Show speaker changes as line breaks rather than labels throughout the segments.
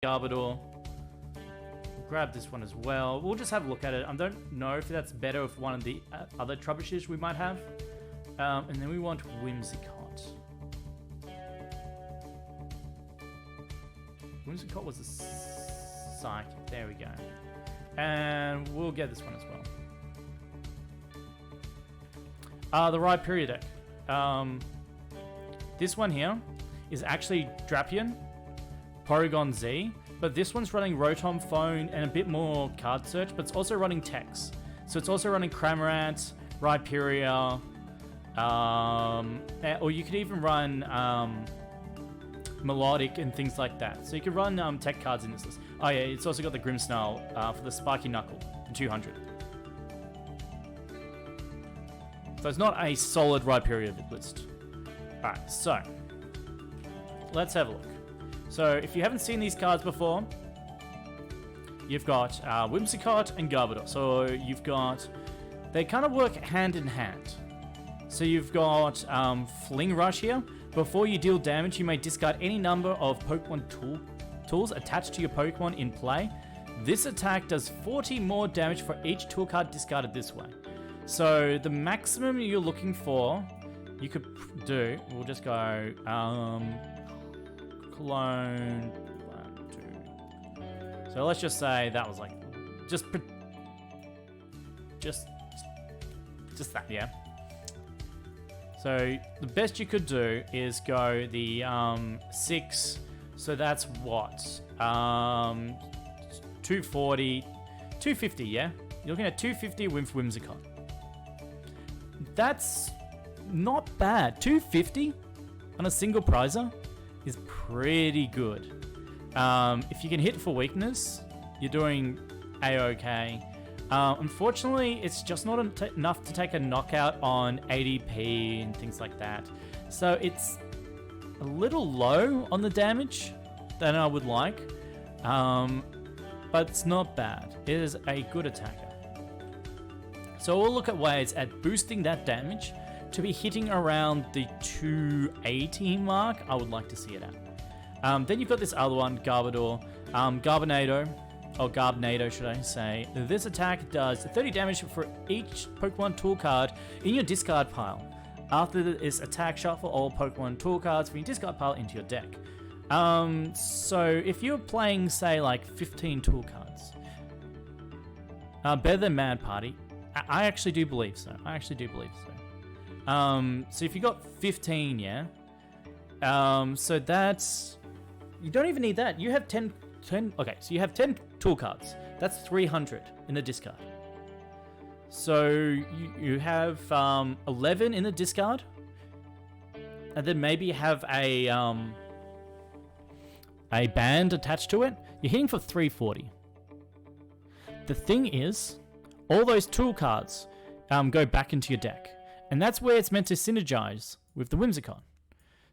Garbodor. Grab this one as well. We'll just have a look at it. I don't know if that's better with one of the other Trebuchets we might have. And then we want Whimsicott. Whimsicott was a psychic. There we go. And we'll get this one as well. The Rhyperior deck. This one here is actually Drapion, Porygon Z, but this one's running Rotom Phone and a bit more card search, but it's also running Tex. So it's also running Cramorant, Rhyperior, or you could even run Melodic and things like that. So you could run tech cards in this list. Oh yeah, it's also got the Grimmsnarl for the Spiky Knuckle, 200. So it's not a solid Rhyperior list. Alright, so let's have a look. So if you haven't seen these cards before, you've got Whimsicott and Garbodor. So you've got, they kind of work hand in hand. So you've got Fling Rush here. Before you deal damage, you may discard any number of Pokemon tools attached to your Pokemon in play. This attack does 40 more damage for each tool card discarded this way. So the maximum you're looking for, you could do, we'll just go clone 1, 2. So let's just say that was like just that, yeah. So the best you could do is go the 6. So that's what 240, 250, yeah. You're looking at 250 with Whimsicott. That's not bad. 250 on a single prizer is pretty good. If you can hit for weakness, you're doing a-okay. Unfortunately, it's just not enough to take a knockout on ADP and things like that. So it's a little low on the damage than I would like, but it's not bad. It is a good attacker. So we'll look at ways at boosting that damage to be hitting around the 280 mark. I would like to see it at. Then you've got this other one, Garbodor, Garbonado. Or Garbonado, should I say. This attack does 30 damage for each Pokemon tool card in your discard pile. After this attack, shuffle all Pokemon tool cards from your discard pile into your deck. So if you're playing, say, like 15 tool cards, better than Mad Party, I actually do believe so. So if you got 15, yeah. So that's, you don't even need that. You have 10. Okay, so you have 10 tool cards. That's 300 in the discard. So you have 11 in the discard, and then maybe have a band attached to it. You're hitting for 340. The thing is, all those tool cards go back into your deck, and that's where it's meant to synergize with the Whimsicott.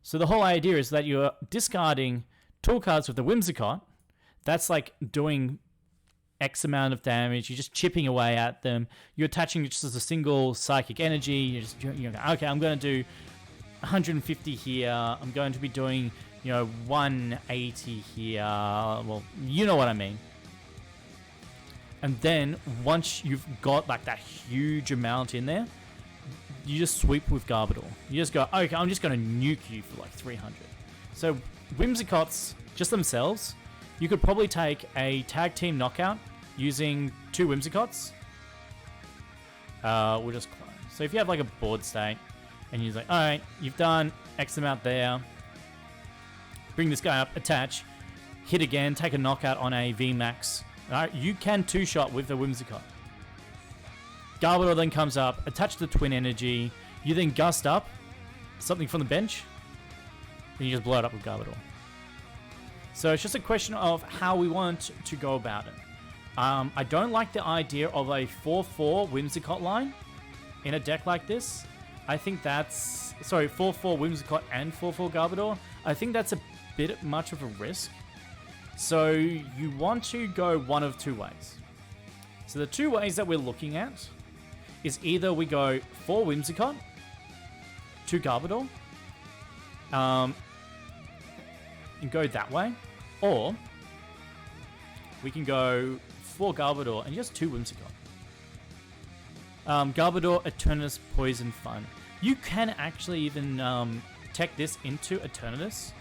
So the whole idea is that you're discarding tool cards with the Whimsicott. That's like doing X amount of damage. You're just chipping away at them. You're attaching just as a single psychic energy. You're going, okay, I'm going to do 150 here. I'm going to be doing, 180 here. Well, you know what I mean. And then once you've got like that huge amount in there, you just sweep with Garbodor. You just go, okay, I'm just going to nuke you for like 300. So Whimsicotts, just themselves, you could probably take a tag team knockout using 2 Whimsicotts. We'll just clone. So if you have like a board state and you're like, alright, you've done X amount there. Bring this guy up, attach, hit again, take a knockout on a VMAX. Alright, you can 2-shot with the Whimsicott. Garbodor then comes up, attach the Twin Energy. You then gust up something from the bench. And you just blow it up with Garbodor. So it's just a question of how we want to go about it. I don't like the idea of a 4-4 Whimsicott line in a deck like this. I think that's... Sorry, 4-4 Whimsicott and 4-4 Garbodor. I think that's a bit much of a risk. So you want to go one of 2 ways. So the 2 ways that we're looking at is either we go 4 Whimsicott, 2 Garbodor, and go that way, or we can go 4 Garbodor and just 2 Whimsicott. Garbodor, Eternatus, Poison, Fun. You can actually even tech this into Eternatus.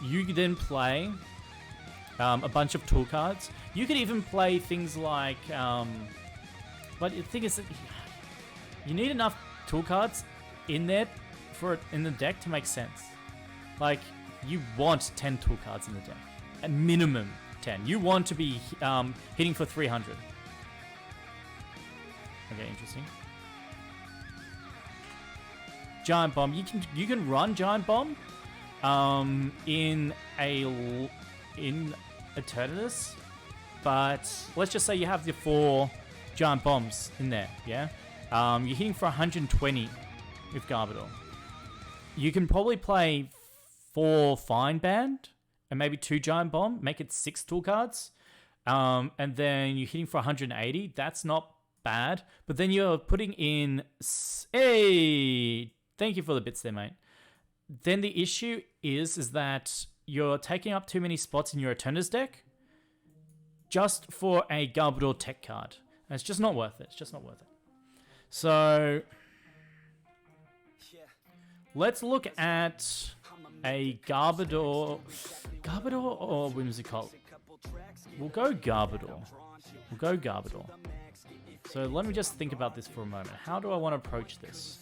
You could then play a bunch of tool cards. You could even play things like... but the thing is that you need enough tool cards in there in the deck to make sense. Like, you want 10 tool cards in the deck. At minimum 10. You want to be hitting for 300. Okay, interesting. Giant Bomb. You can run Giant Bomb in Eternatus, but let's just say you have your 4 Giant Bombs in there, yeah? You're hitting for 120 with Garbodor. You can probably play 4 Fine Band and maybe 2 Giant Bomb, make it 6 tool cards, and then you're hitting for 180. That's not bad, but then you're putting in... Hey! Thank you for the bits there, mate. Then the issue is that you're taking up too many spots in your Eternatus deck just for a Garbodor tech card. And it's just not worth it. It's just not worth it. So let's look at a Garbodor. Garbodor or Whimsicott? We'll go Garbodor. We'll go Garbodor. So let me just think about this for a moment. How do I want to approach this?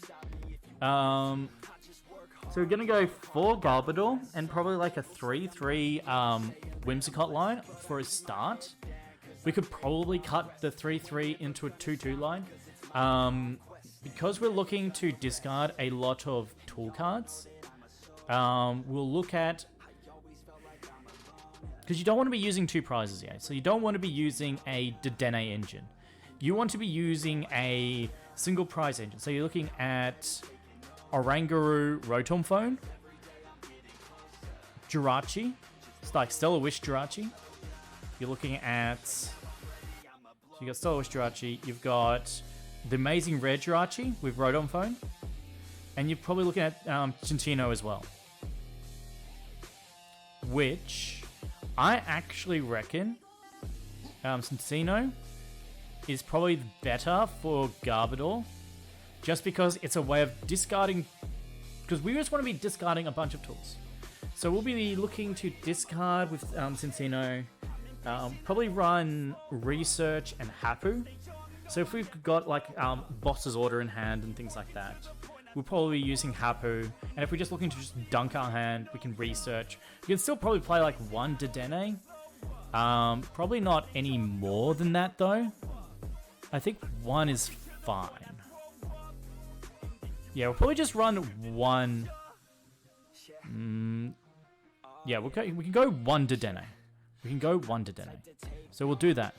So we're going to go 4 Garbodor and probably like a 3-3 Whimsicott line for a start. We could probably cut the 3-3 into a 2-2 line. Because we're looking to discard a lot of tool cards, we'll look at... Because you don't want to be using 2 prizes yet. So you don't want to be using a Dedenne engine. You want to be using a single prize engine. So you're looking at Oranguru Rotom Phone, Jirachi. It's like Stellar Wish Jirachi. You're looking at... So you got Stellar Wish Jirachi. You've got the amazing Rare Jirachi with Rotom Phone. And you're probably looking at Centino as well. Which I actually reckon Centino is probably better for Garbodor. Just because it's a way of discarding... Because we just want to be discarding a bunch of tools. So we'll be looking to discard with Centino. Probably run Research and Hapu. So if we've got like Boss's Order in hand and things like that, we'll probably be using Hapu. And if we're just looking to just dunk our hand, we can Research. You can still probably play like 1 Dedenne. Probably not any more than that though. I think 1 is fine. Yeah, we'll probably just run 1. Yeah, we can go 1 Dedenne. We can go 1 Dedenne. So we'll do that.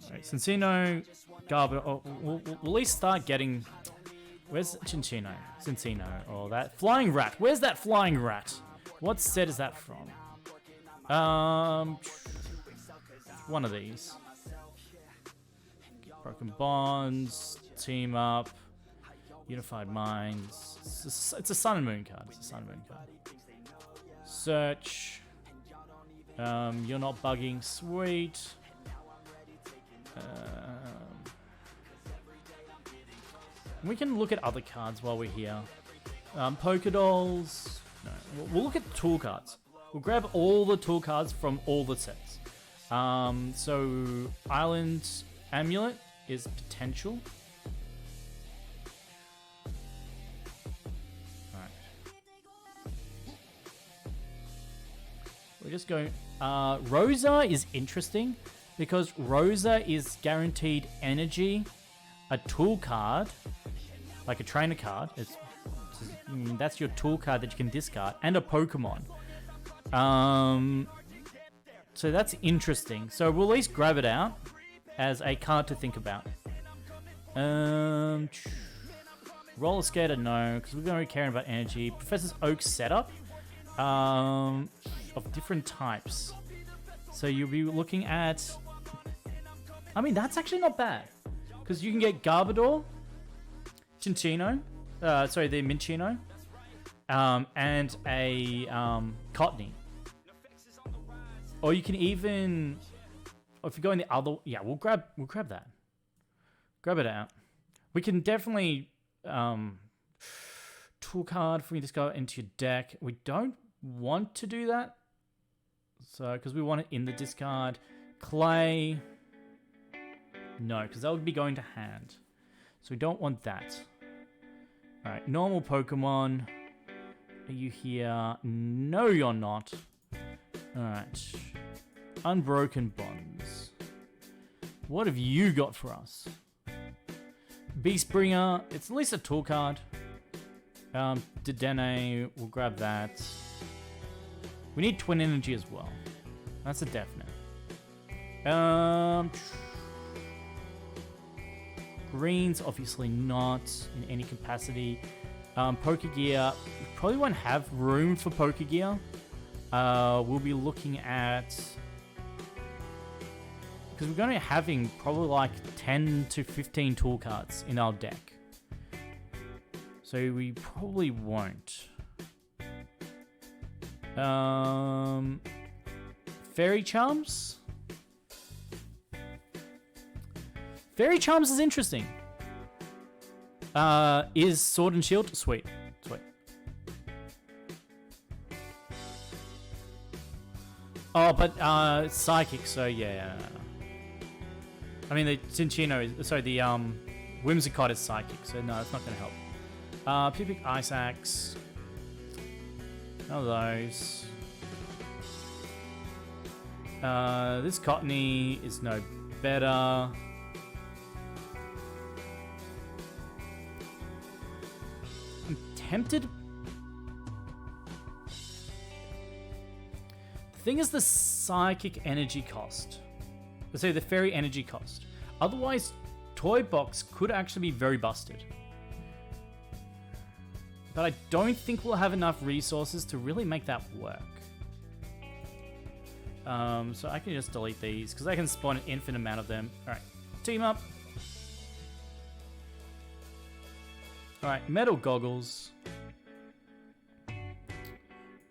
Right, Cincino, Garbodor. Oh, we'll at least start getting... Where's Cincino? Oh, that Flying Rat. Where's that Flying Rat? What set is that from? One of these. Broken Bonds, Team Up, Unified Minds. It's a Sun and Moon card. Search. You're not bugging. Sweet. We can look at other cards while we're here. Pokedolls. No, we'll look at tool cards. We'll grab all the tool cards from all the sets. So Island Amulet is potential. Alright. We're just going... Rosa is interesting because Rosa is guaranteed energy, a tool card, like a trainer card. That's your tool card that you can discard, and a Pokemon. So that's interesting. So we'll at least grab it out as a card to think about. Roller Skater, no, because we're going to be caring about energy. Professor Oak's setup of different types. So you'll be looking at... I mean, that's actually not bad. Because you can get Garbodor, Cinccino, sorry, the Minccino, and a Cottony. Or you can even, or if you go in the other, yeah, we'll grab that. Grab it out. We can definitely tool card for me to go into your deck. We don't want to do that, so because we want it in the discard. Clay, no, because that would be going to hand, so we don't want that. All right, normal Pokemon. Are you here? No, you're not. All right, Unbroken Bonds. What have you got for us? Beastbringer. It's at least a tool card. Dedenne, we'll grab that. We need Twin Energy as well. That's a definite. Greens, obviously not in any capacity. Pokegear, we probably won't have room for Pokegear. We'll be looking at, because we're going to be having probably like 10 to 15 tool cards in our deck. So we probably won't. Fairy Charms? Fairy Charms is interesting. Is Sword and Shield? Sweet. Sweet. Oh, but Psychic, so yeah. I mean, the Cinccino is, sorry, the Whimsicott is Psychic, so no, it's not going to help. Pipic Ice Axe. None of those. This Cottony is no better. I'm tempted. The thing is the Psychic energy cost. Let's say the Fairy energy cost. Otherwise, Toy Box could actually be very busted. But I don't think we'll have enough resources to really make that work. So I can just delete these, because I can spawn an infinite amount of them. Alright, team up. Alright, Metal Goggles.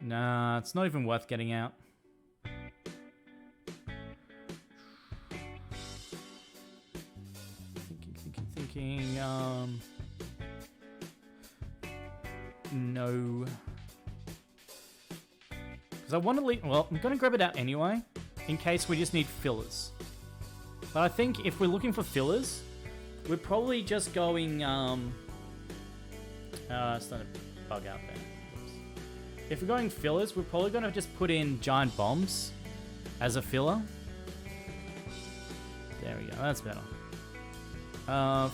Nah, it's not even worth getting out. Thinking, no. Because I want to leave, well, I'm going to grab it out anyway, in case we just need fillers. But I think if we're looking for fillers, we're probably just going, it's not a bug out there. Oops. If we're going fillers, we're probably going to just put in Giant Bombs as a filler. There we go, that's better.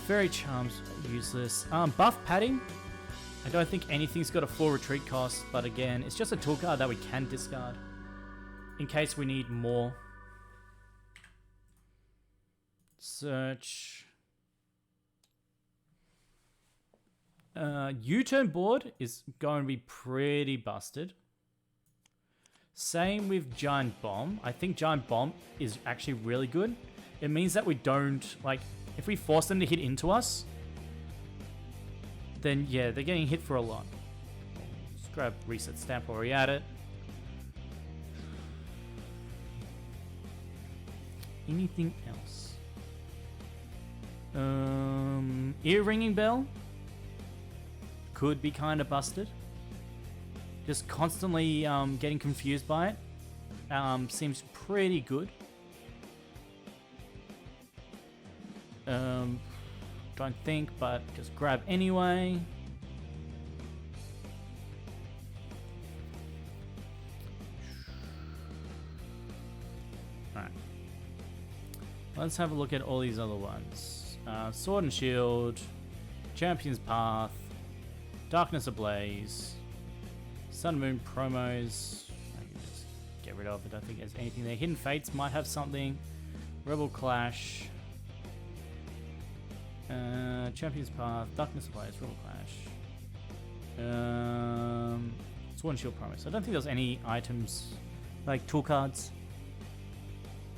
Fairy Charms, useless. Buff Padding. I don't think anything's got a full retreat cost, but again, it's just a tool card that we can discard in case we need more. Search. U-turn board is going to be pretty busted. Same with Giant Bomb. I think Giant Bomb is actually really good. It means that we don't, like, if we force them to hit into us, then yeah, they're getting hit for a lot. Just grab Reset Stamp while we're at it. Anything else? Ear Ringing Bell could be kind of busted. Just constantly getting confused by it seems pretty good. Don't think, but just grab anyway. Alright. Let's have a look at all these other ones. Sword and Shield, Champion's Path, Darkness Ablaze, Sun and Moon promos. I can just get rid of it. I don't think there's anything there. Hidden Fates might have something. Rebel Clash. Champion's Path, Darkness Ablaze, Rebel Clash. Sword and Shield promo. So I don't think there's any items like tool cards.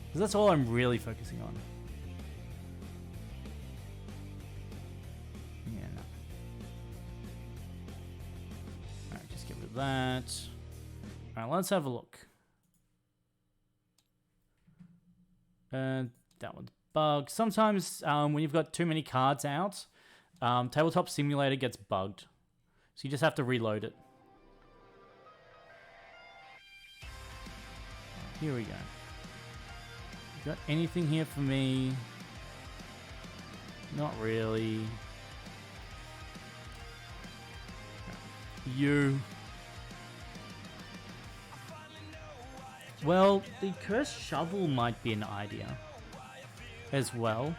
Because that's all I'm really focusing on. Yeah, no. that. Alright, let's have a look. That one's bugged. Sometimes when you've got too many cards out, Tabletop Simulator gets bugged. So you just have to reload it. Here we go. You got anything here for me? Not really. You. Well, the Cursed Shovel might be an idea as well.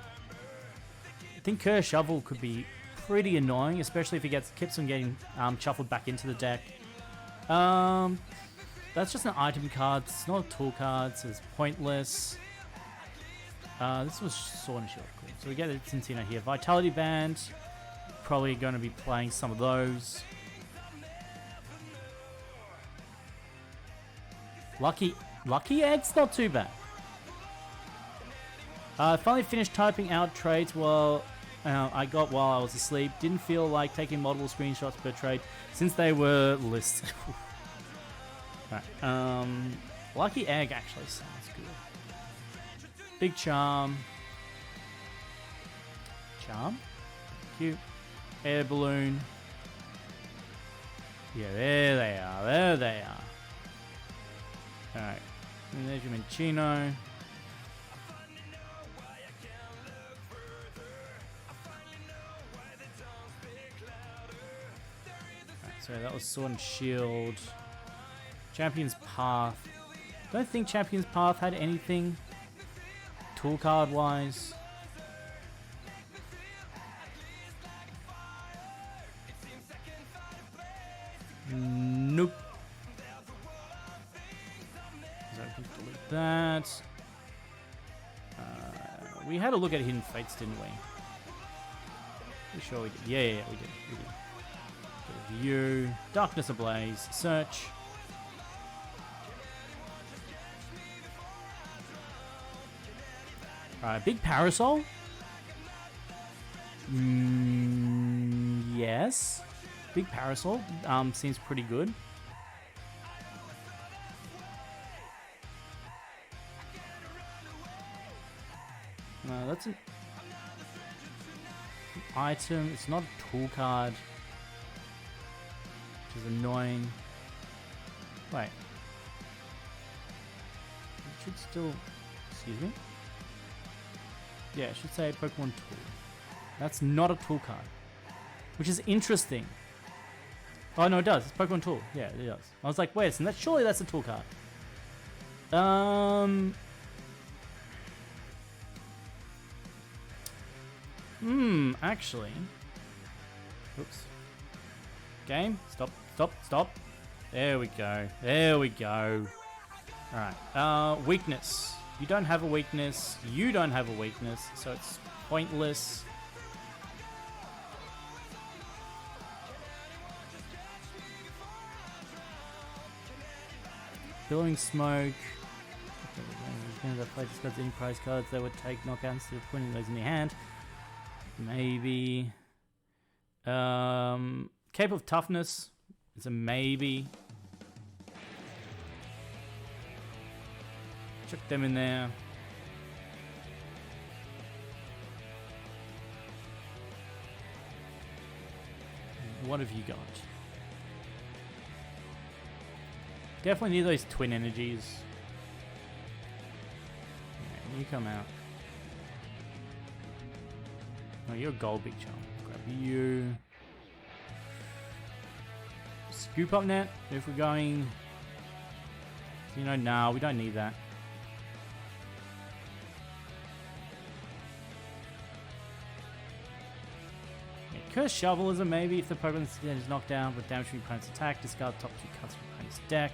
I think Cursed Shovel could be pretty annoying, especially if he keeps on getting shuffled back into the deck. That's just an item card. It's not a tool card, so it's pointless. This was Sword and Shield. Cool. So we get a Tintina here. Vitality Band. Probably going to be playing some of those. Lucky Egg's not too bad. I finally finished typing out trades I got while I was asleep. Didn't feel like taking multiple screenshots per trade since they were listed. Right. Lucky Egg actually sounds good. Big Charm. Cute. Air Balloon. Yeah, there they are. There they are. Alright. And there's your Minccino. So that was Sword and Shield. Champion's Path. Don't think Champion's Path had anything tool card wise. Nope. So I can delete that. We had a look at Hidden Fates, didn't we? Pretty sure we did. Yeah, we did. View, Darkness Ablaze, Search. Alright, Big Parasol? Yes. Big Parasol seems pretty good. No, that's an item. It's not a tool card. Which is annoying. Wait. It should still... Excuse me? Yeah, it should say Pokemon Tool. That's not a tool card. Which is interesting. Oh, no, it does. It's Pokemon Tool. Yeah, it does. I was like, wait, surely that's a tool card. Actually. Oops. Game. Stop. There we go. Alright. Weakness. You don't have a weakness. You don't have a weakness. So it's pointless. Billowing Smoke. That play discards any prize cards that would take knockouts instead of putting those in your hand. Maybe. Cape of Toughness is a maybe. Chuck them in there. What have you got? Definitely need those twin energies. Yeah, you come out. Oh, you're a gold Big Charm. Grab you. Scoop Up Net if we're going. Nah, we don't need that. Yeah, Cursed Shovel is a maybe if the Pokemon is knocked down with damage from your opponent's attack. Discard top 2 cards from your opponent's deck.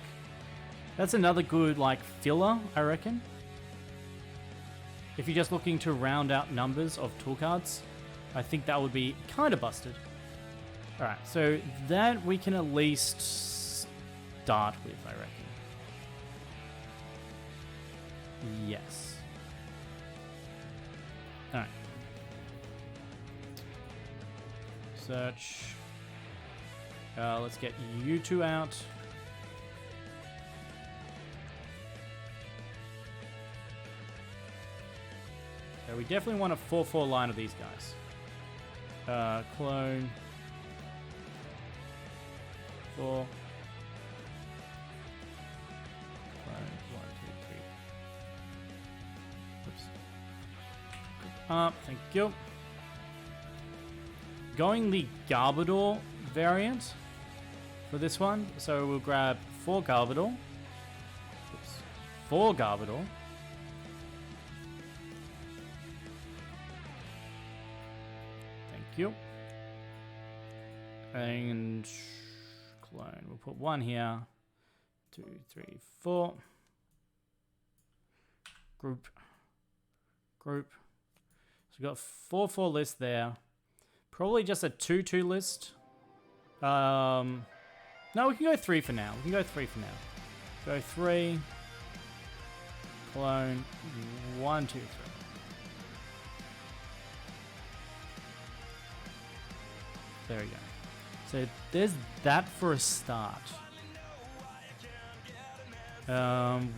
That's another good, filler, I reckon. If you're just looking to round out numbers of tool cards, I think that would be kind of busted. Alright, so that we can at least start with, I reckon. Yes. Alright. Search. Let's get you two out. So we definitely want a 4-4 line of these guys. Clone. 4. Thank you. Going the Garbodor variant for this one. So we'll grab 4 Garbodor. Oops. 4 Garbodor. Thank you. And clone. We'll put 1 here. 2, 3, 4. Group. So we've got 4-4 list there. Probably just a 2-2 list. No, we can go 3 for now. Go 3. Clone. 1, 2, 3. There we go. So there's that for a start.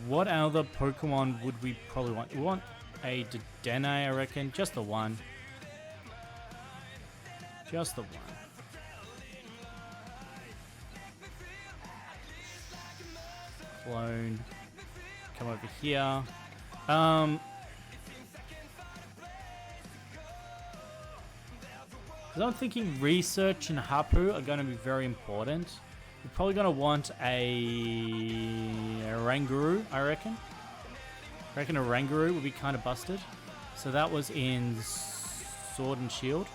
What other Pokemon would we probably want? We want a Dedenne, I reckon. Just the one. Clone. Come over here. I'm thinking Research and Hapu are going to be very important. We're probably going to want a Ranguru, I reckon. I reckon a Ranguru would be kind of busted. So that was in Sword and Shield.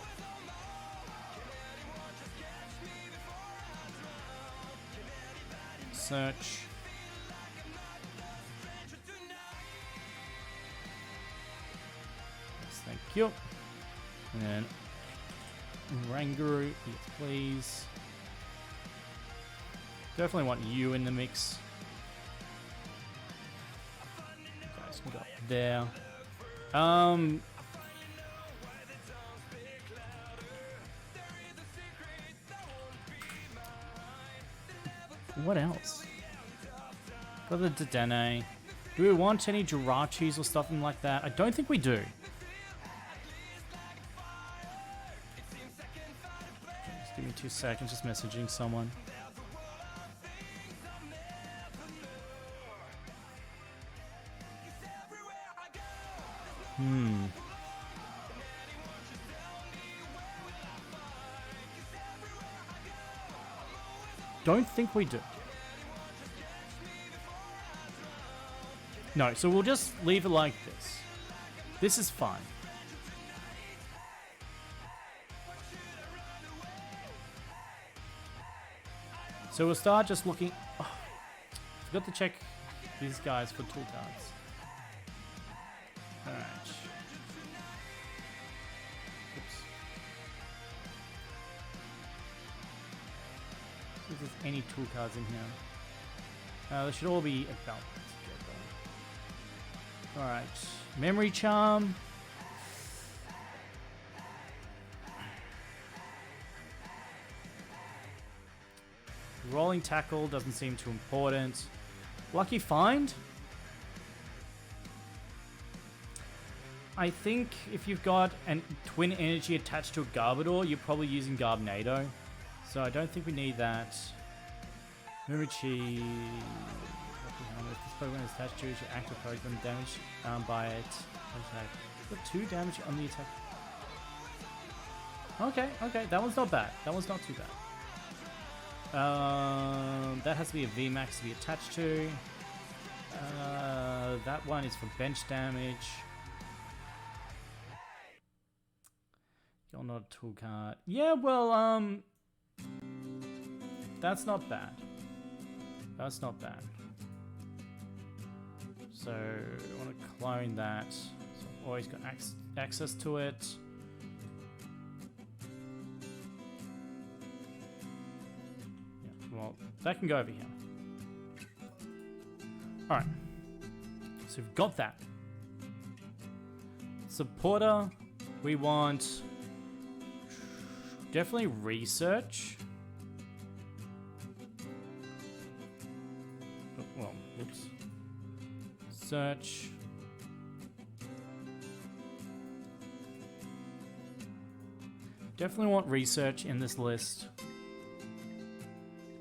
Search. Yes, thank you. And then Ranguru, yes, please. Definitely want you in the mix. You guys can go up there. What else? Got the Dedenne. Do we want any Jirachis or something like that? I don't think we do. Just give me 2 seconds, just messaging someone. Don't think we do. No, so we'll just leave it like this. This is fine. So we'll start just looking... Oh, forgot to check these guys for tool cards. Alright. Oops. See if there's any tool cards in here. They should all be about together. Alright. Memory Charm. Rolling Tackle doesn't seem too important. Lucky Find. I think if you've got a Twin Energy attached to a Garbodor, you're probably using Garbnado. So I don't think we need that. Murichi. If this Pokemon is attached to it, your active Pokemon damage by it. Got 2 damage on the attack. Okay, that one's not bad. That one's not too bad. That has to be a VMAX to be attached to. That one is for bench damage. You're not a tool card. Yeah, well, that's not bad. That's not bad. So, I want to clone that. So I've always got access to it. Yeah, well, that can go over here. Alright. So we've got that. Supporter, we want definitely Research. Search. Definitely want research in this list.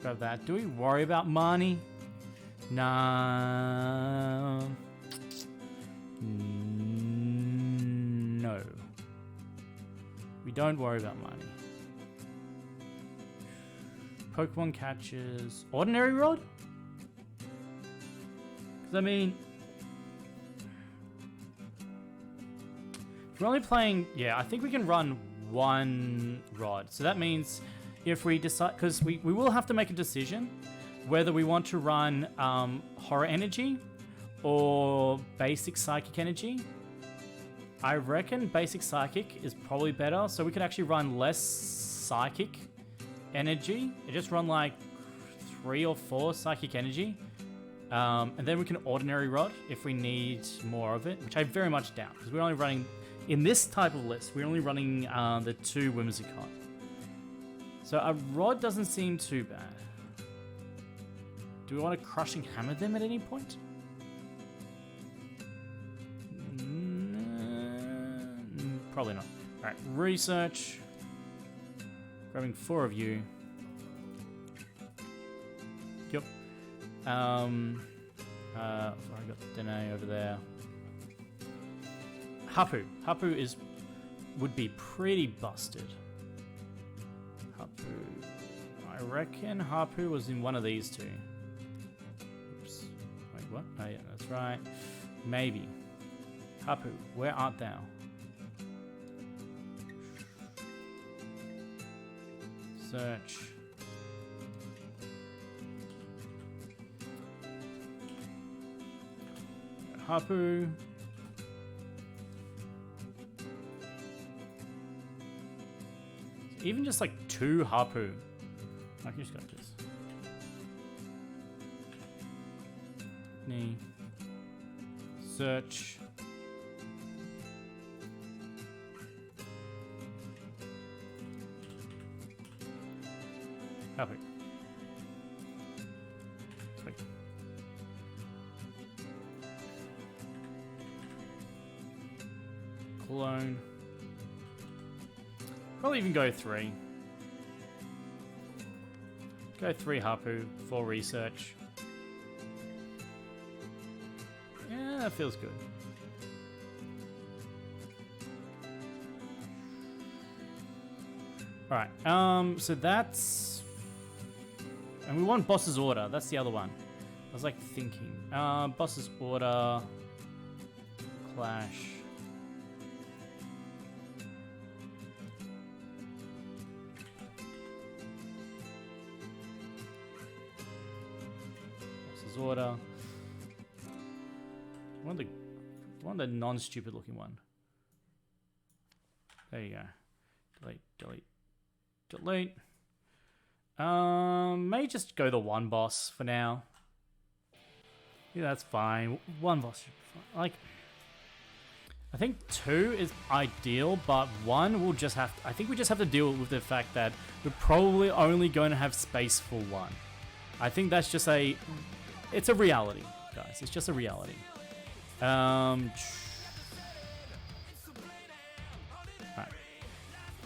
Grab that. Do we worry about money? Nah. No. We don't worry about money. Pokemon catches. Ordinary Rod? Because I mean, if we're only playing, yeah, I think we can run one Rod. So that means if we decide, because we will have to make a decision whether we want to run Horror Energy or Basic Psychic Energy. I reckon Basic Psychic is probably better, so we could actually run less Psychic Energy and just run like 3 or 4 Psychic Energy. And then we can Ordinary Rod if we need more of it, which I very much doubt, because we're only running, in this type of list, we're only running the 2 Whimsicott. So a Rod doesn't seem too bad. Do we want to Crushing Hammer them at any point? Probably not. Alright, research. Grabbing 4 of you. Yep. I got Dene over there. Hapu. Hapu would be pretty busted. Hapu. I reckon Hapu was in one of these 2. Oops. Wait, what? Oh yeah, that's right. Maybe. Hapu, where art thou? Search. Hapu. Even just like 2 Hapu. I can just go like this. Knee. Search. Hapu. Sweet. Clone. Probably even go 3. Go 3 Hapu, 4 research. Yeah, that feels good. Alright, so that's... And we want Boss's Order, that's the other one. I was like thinking. Boss's Order... Clash... Order. One of the non-stupid looking one. There you go. Delete. May just go the 1 boss for now. Yeah, that's fine. 1 boss should be fine. Like, I think 2 is ideal, but 1 will just have to, I think we just have to deal with the fact that we're probably only going to have space for 1. I think that's just it's a reality, guys. It's just a reality. Alright.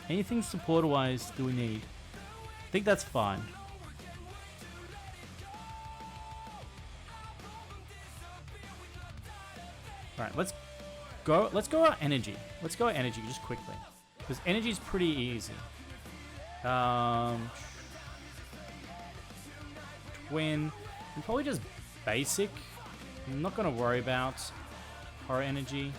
Anything support-wise do we need? I think that's fine. Alright, let's go our energy. Let's go our energy just quickly. Because energy is pretty easy. Twin. And probably just basic. I'm not going to worry about Horror Energy.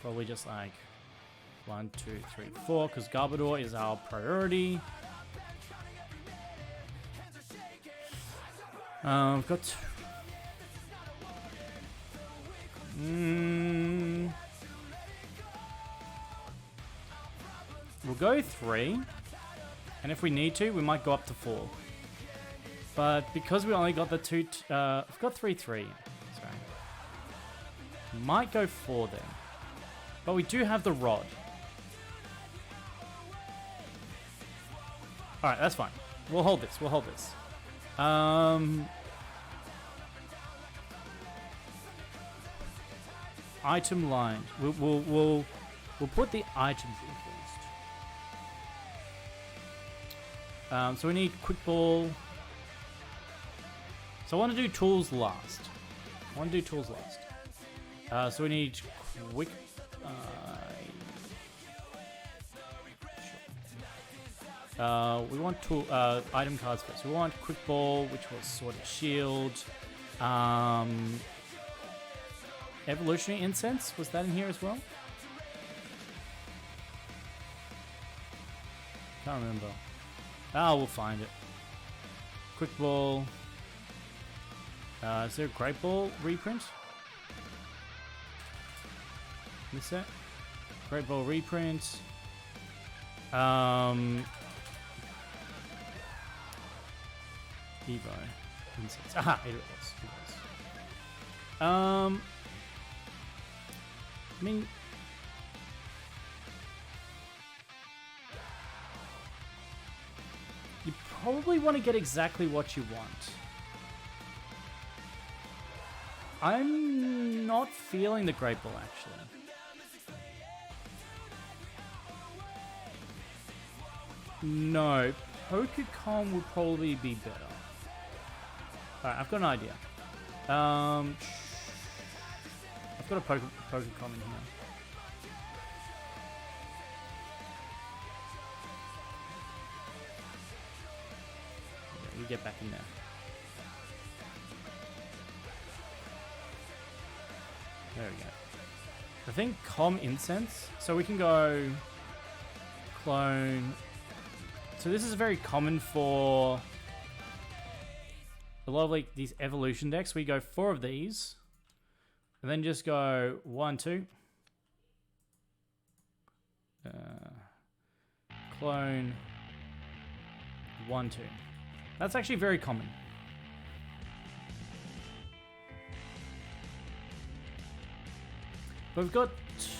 Probably just like 1, 2, 3, 4, because Garbodor is our priority. We've got... We'll go 3, and if we need to, we might go up to 4. But because we only got the 2, we've got 3, 3. Sorry. Might go 4 then. But we do have the Rod. Alright, that's fine. We'll hold this. We'll hold this. Item line. We'll put the items in first. So we need quick ball. So I want to do tools last. So we need quick. We want tool item cards first. We want quick ball, which was Sword and Shield. Evolutionary Incense, was that in here as well? Can't remember. We'll find it. Quick ball. Is there a Great Ball reprint? Miss that? Great Ball reprint. Evo. Incense. Aha, it was. I mean, you probably want to get exactly what you want. I'm not feeling the Great Ball, actually. No, Pokecom would probably be better. Alright, I've got an idea. I've got a Pokecom in here. Yeah, you get back in there. There we go. I think Incense. So we can go clone. So this is very common for a lot of like these evolution decks. We go 4 of these and then just go 1, 2. Clone 1, 2. That's actually very common. But we've got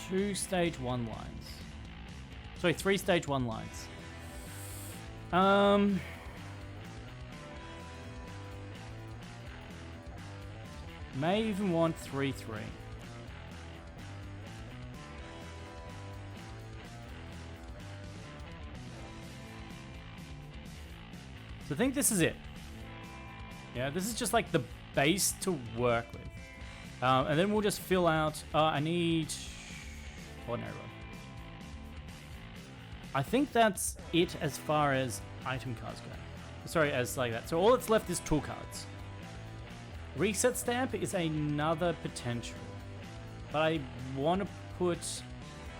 2 stage 1 lines. Sorry, 3 stage 1 lines. May even want 3-3. So I think this is it. Yeah, this is just like the base to work with. And then we'll just fill out... I need... Ordinary Rod. I think that's it as far as item cards go. Sorry, as like that. So all that's left is tool cards. Reset Stamp is another potential. But I want to put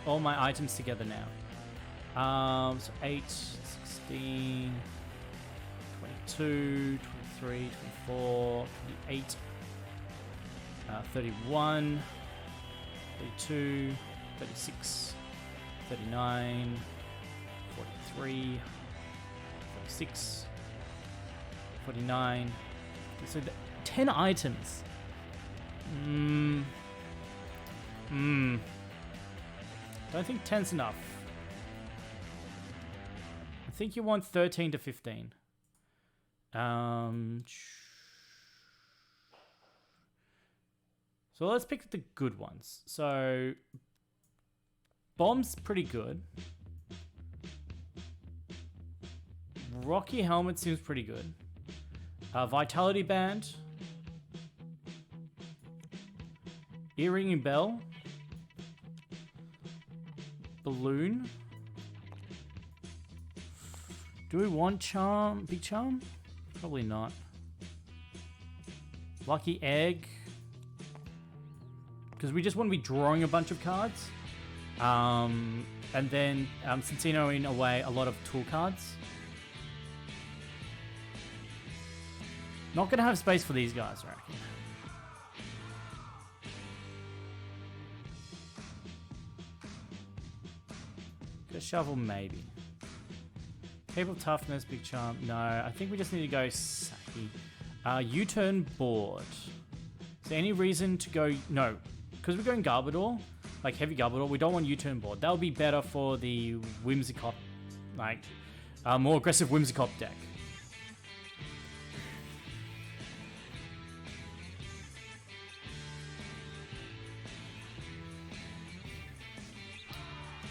all my items together now. So 8, 16, 22, 23, 24, 28, 31, 32, 36, 39, 43, 46, 49. So 10 items. Don't think 10's enough. I think you want 13 to 15. So let's pick the good ones. So Bomb's pretty good. Rocky Helmet seems pretty good. Vitality Band. Earring and Bell. Balloon. Do we want Charm? Big Charm? Probably not. Lucky Egg. Because we just want to be drawing a bunch of cards. And then Cincino in a way a lot of tool cards. Not going to have space for these guys, I reckon. Good Shovel, maybe. Cape of Toughness, Big Charm. No, I think we just need to go Saki. U-turn board. Is there any reason to go... No, because we're going Garbodor, like heavy Garbodor, we don't want U-turn board. That would be better for the Whimsicott, like, A more aggressive Whimsicott deck.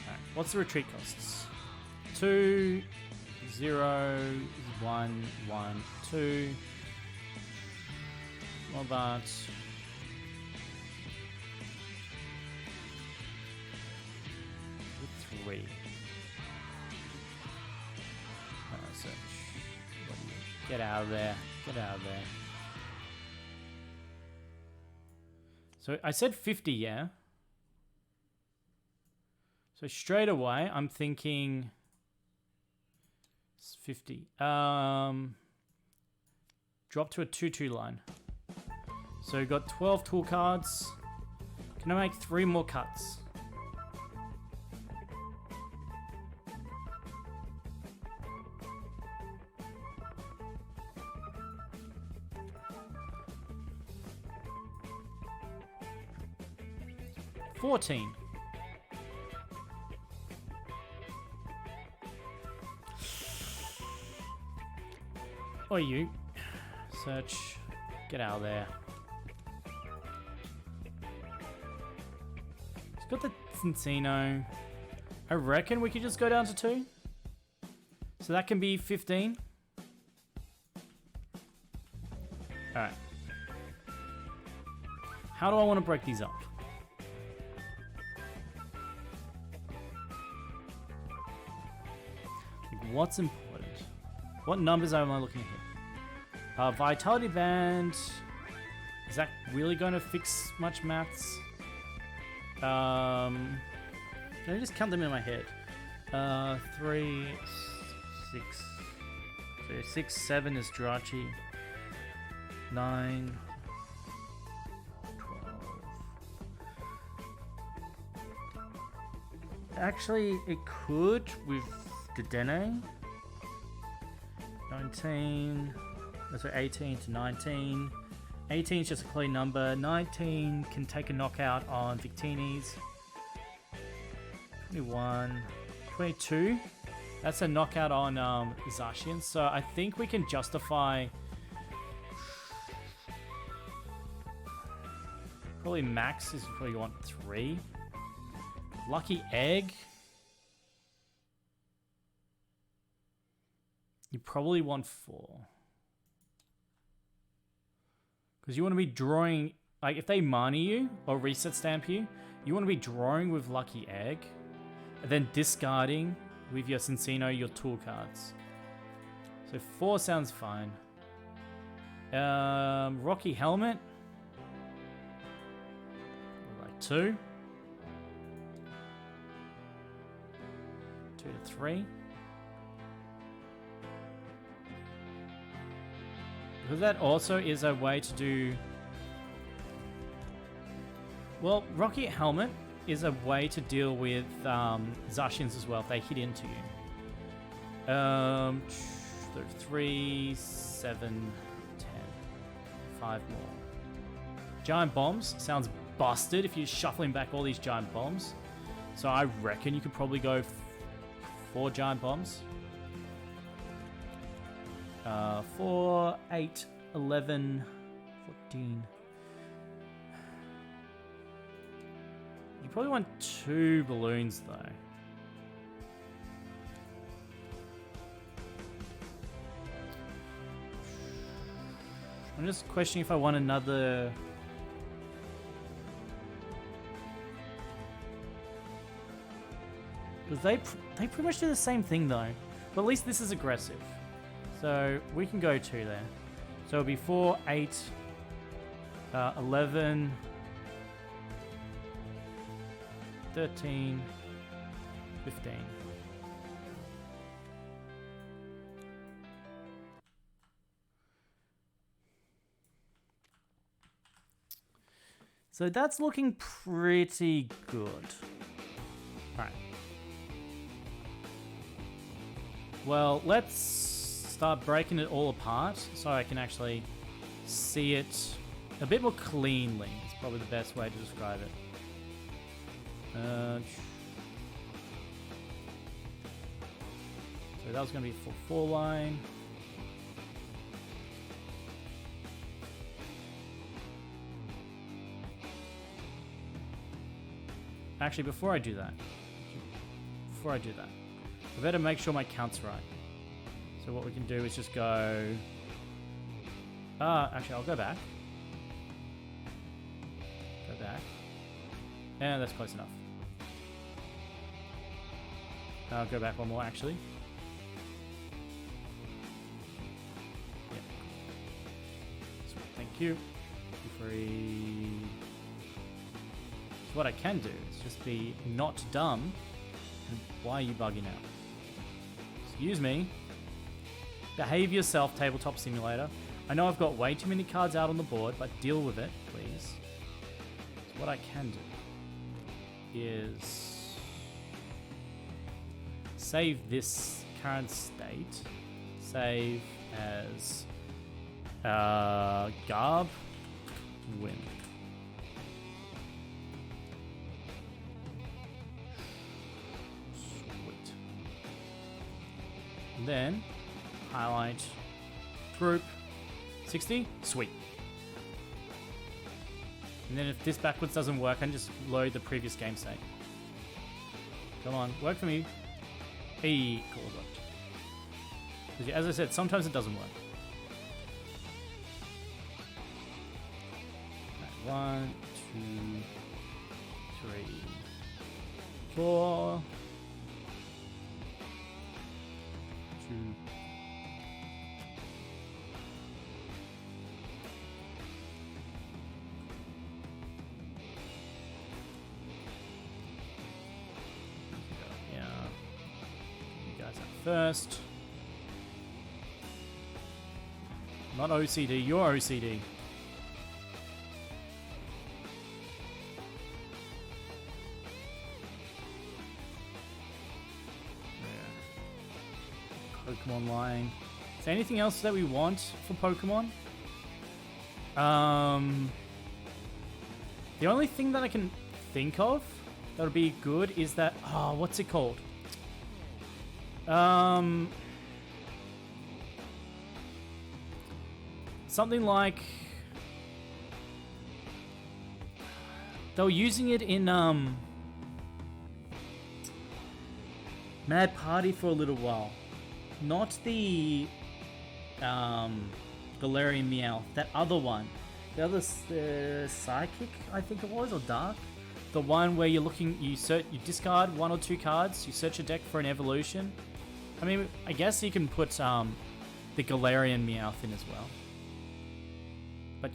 Alright, what's the retreat costs? 2, 0, 1, 1, 2. Well, that. Three. Search. Get out of there. Get out of there. So I said 50, yeah? So straight away, I'm thinking it's 50. Drop to a 2-2 line. So we've got 12 tool cards. Can I make 3 more cuts? $14. Or you. Search. Get out of there. It's got the Cincino. I reckon we could just go down to 2. So that can be 15. Alright. How do I want to break these up? What's important? What numbers am I looking at here? Vitality Band. Is that really going to fix much maths? Can I just count them in my head? 3, 6. So 6, 7 is Jirachi. 9, 12. Actually, it could with Dedenne. 19. So 18 to 19. 18 is just a clean number. 19 can take a knockout on Victini's. 21. 22. That's a knockout on Zacian. So I think we can justify. Probably max is probably want 3. Lucky Egg. You probably want 4. Because you want to be drawing... Like, if they mana you, or reset stamp you, you want to be drawing with Lucky Egg, and then discarding with your Cincino, your tool cards. So 4 sounds fine. Rocky Helmet. Like 2. 2 to 3. Because that also is a way to do... Well, Rocky Helmet is a way to deal with Zacians as well if they hit into you. 3, 7, 10. 5 more. Giant Bombs sounds busted if you're shuffling back all these Giant Bombs. So I reckon you could probably go 4 Giant Bombs. 4, 8, 11, 14. You probably want 2 balloons though. I'm just questioning if I want another... Because they pretty much do the same thing though. But at least this is aggressive. So we can go 2 there. So it'll be 4, 8, 11, 13, 15. So that's looking pretty good. All right. Well, let's start breaking it all apart so I can actually see it a bit more cleanly. It's probably the best way to describe it. So that was going to be for 4 line. Actually, before I do that, I better make sure my count's right. So what we can do is just go... actually, I'll go back. Go back. Yeah, that's close enough. I'll go back one more, actually. Yeah. Sweet, thank you. 3. So what I can do is just be not dumb. And why are you bugging out? Excuse me. Behave yourself, Tabletop Simulator. I know I've got way too many cards out on the board, but deal with it, please. So what I can do is save this current state. Save as Garb Win. Sweet. And then highlight group 60. Sweet. And then if this backwards doesn't work, I can just load the previous game state. Come on, work for me. Hey, cool, it worked. Because as I said, sometimes it doesn't work. Right, 1, 2, 3, 4. 2. First. Not OCD, you're OCD. Yeah. Pokemon line. Is there anything else that we want for Pokemon? The only thing that I can think of that would be good is that... Oh, what's it called? Something like they were using it in Mad Party for a little while. Not the Galarian Meowth, that other one. The other Psychic, I think it was, or Dark. The one where you're looking, you discard 1 or 2 cards, you search your deck for an evolution. I mean, I guess you can put the Galarian Meowth in as well. But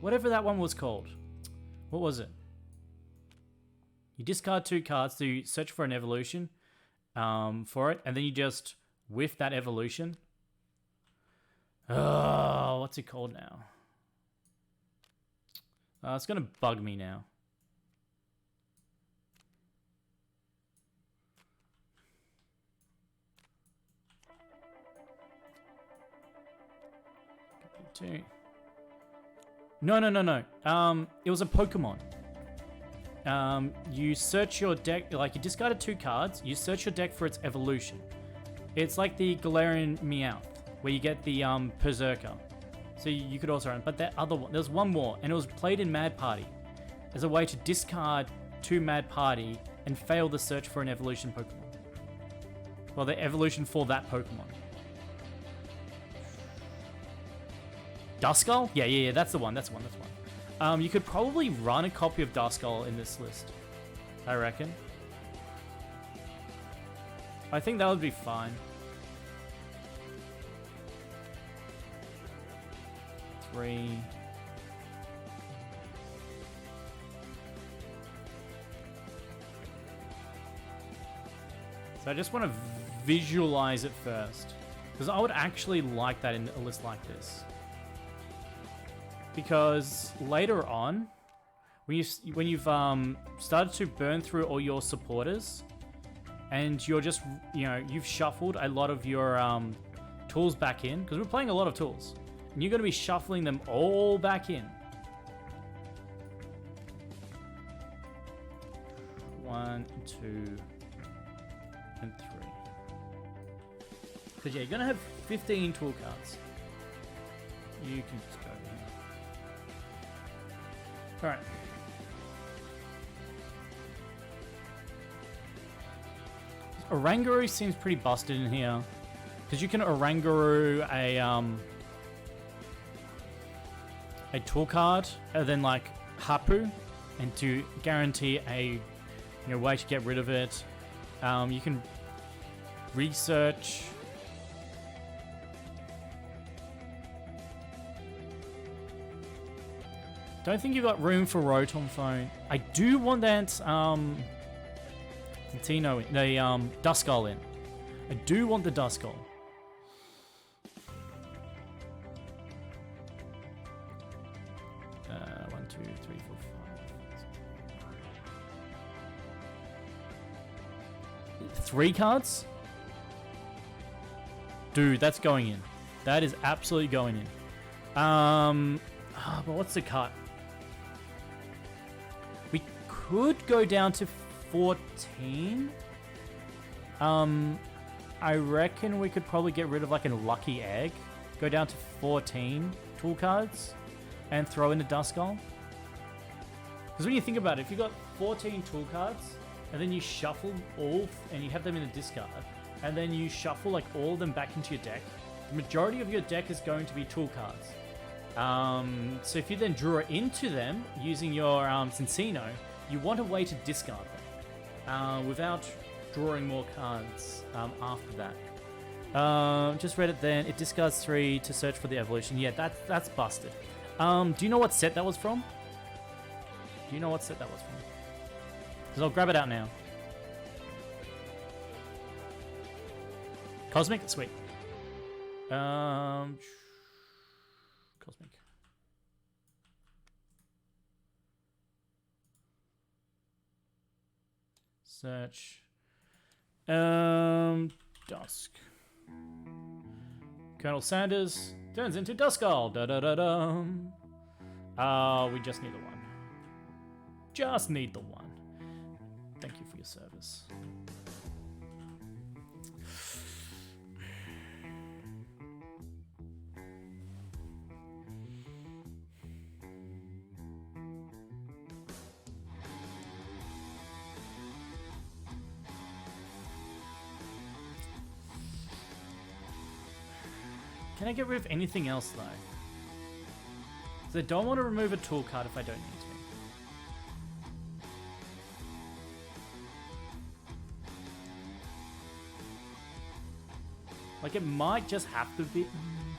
whatever that one was called, what was it? You discard 2 cards to search for an evolution for it, and then you just whiff that evolution. Oh, what's it called now? It's gonna bug me now. No. It was a Pokemon. You search your deck, like you discarded 2 cards, you search your deck for its evolution. It's like the Galarian Meowth, where you get the Berserker. So you could also run, but that other one, there's one more, and it was played in Mad Party as a way to discard 2 Mad Party and fail the search for an evolution Pokemon. Well, the evolution for that Pokemon. Duskull? Yeah, that's the one. You could probably run a copy of Duskull in this list, I reckon. I think that would be fine. 3. So I just want to visualize it first, because I would actually like that in a list like this. Because later on, when you've started to burn through all your supporters, and you're just, you've shuffled a lot of your tools back in, because we're playing a lot of tools, and you're going to be shuffling them all back in. 1, 2, and 3. Because, yeah, you're going to have 15 tool cards. You can just go here. Alright. Oranguru seems pretty busted in here. Because you can Oranguru a tool card, and then, like, Hapu, and to guarantee a way to get rid of it. You can research. Don't think you've got room for Rotom Phone. I do want that Tino, the Duskull in. I do want the Duskull. One, two, three, four, five. 3 cards? Dude, that's going in. That is absolutely going in. But what's the cut? We could go down to 14. I reckon we could probably get rid of like a Lucky Egg. Go down to 14 tool cards and throw in a Duskull. Because when you think about it, if you've got 14 tool cards and then you shuffle all and you have them in a discard and then you shuffle like all of them back into your deck, the majority of your deck is going to be tool cards. So if you then draw into them using your Cincino, you want a way to discard them without drawing more cards after that. Just read it then. It discards 3 to search for the evolution. Yeah, that's busted. Do you know what set that was from? Do you know what set that was from? Because I'll grab it out now. Cosmic? Sweet. Cosmic. Search. Dusk. Colonel Sanders turns into Duskull. Da da da da. We just need the one. Just need the one. Thank you for your service. Can I get rid of anything else though? Because I don't want to remove a tool card if I don't need to. Like it might just have to be.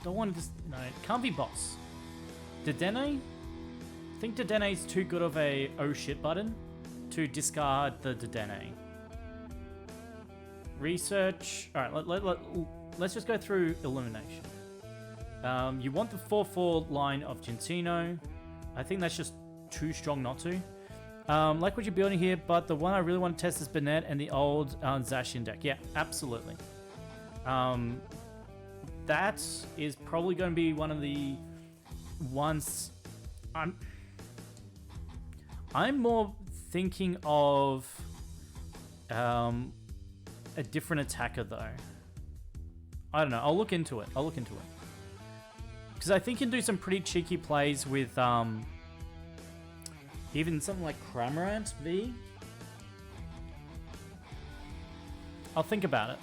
Don't want to just. No, it can't be boss. Dedenne? I think Dedenne's too good of a oh shit button to discard the Dedenne. Research. Alright, let's just go through elimination. You want the 4/4 line of Gentino. I think that's just too strong not to. Like what you're building here, but the one I really want to test is Bennett and the old Zacian deck. Yeah, absolutely. That is probably going to be one of the ones. I'm more thinking of a different attacker though. I don't know. I'll look into it. Because I think you can do some pretty cheeky plays with even something like Cramorant V. I'll think about it.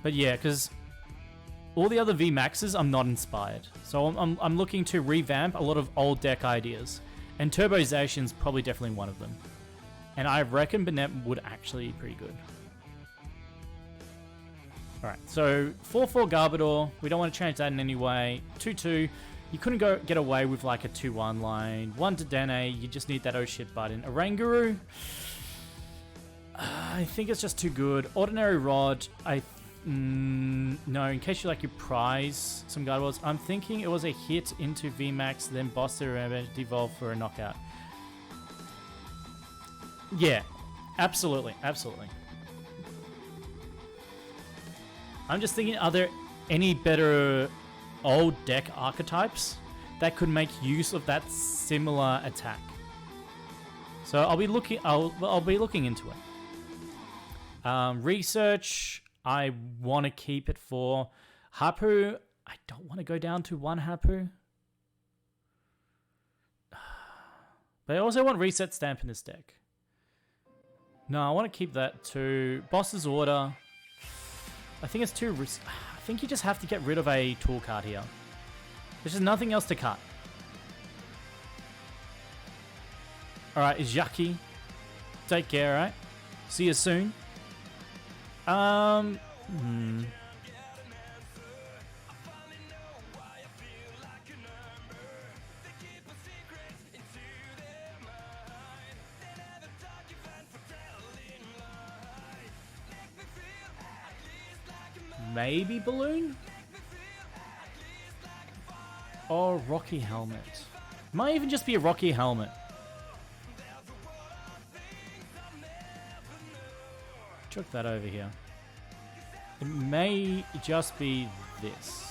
But yeah, because all the other V Maxes, I'm not inspired. So I'm looking to revamp a lot of old deck ideas. And Turbo Zacian's probably definitely one of them. And I reckon Bennett would actually be pretty good. Alright, so 4/4 Garbodor. We don't want to change that in any way. 2/2. You couldn't get away with like a 2/1 line. 1 to Dene. You just need that oh shit button. Oranguru. I think it's just too good. Ordinary Rod. No, in case you like your prize some Garbodors. I'm thinking it was a hit into VMAX, then boss the devolve for a knockout. Yeah, absolutely. I'm just thinking, are there any better old deck archetypes that could make use of that similar attack? So I'll be looking into it. Research, I want to keep it for. Hapu, I don't want to go down to 1 Hapu. But I also want Reset Stamp in this deck. No, I want to keep that to Boss's Order. I think it's too risky. I think you just have to get rid of a tool card here. There's just nothing else to cut. Alright, Izaki. Take care, alright? See you soon. Maybe Balloon? Or Rocky Helmet. Might even just be a Rocky Helmet. Chuck that over here. It may just be this.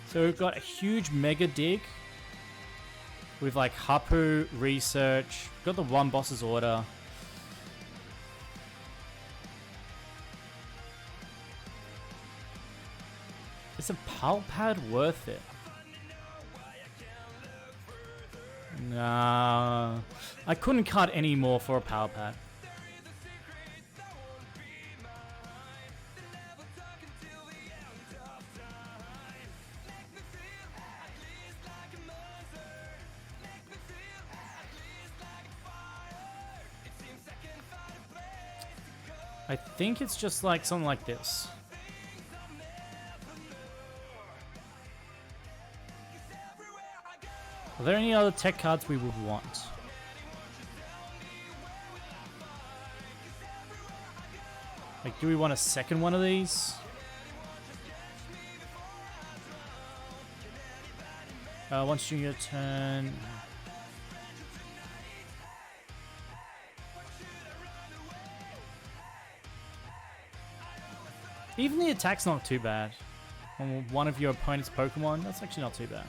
So we've got a huge Mega Dig with like Hapu, Research, got the 1 Boss's Order. Is a Pal Pad worth it? Nah. I couldn't cut any more for a Pal Pad. I think it's just like something like this. Are there any other tech cards we would want? Like, do we want a second one of these? Once during your turn. Even the attack's not too bad. On one of your opponent's Pokemon, that's actually not too bad.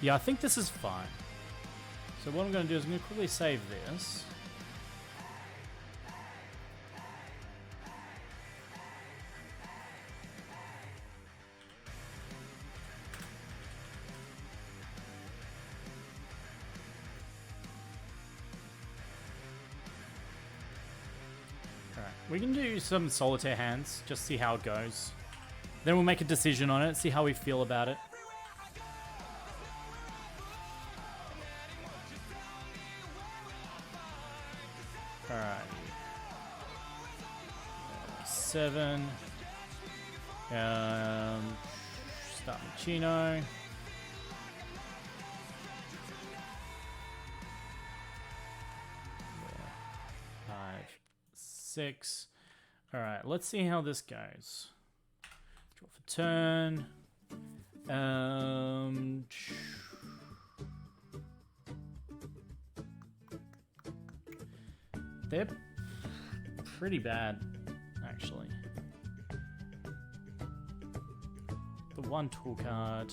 Yeah, I think this is fine. So what I'm going to do is I'm going to quickly save this. Alright, we can do some solitaire hands, just see how it goes. Then we'll make a decision on it, see how we feel about it. Alright. 7. Start Machino. 5, 6. Alright, let's see how this goes. Draw for turn. They're pretty bad, actually. The 1 tool card.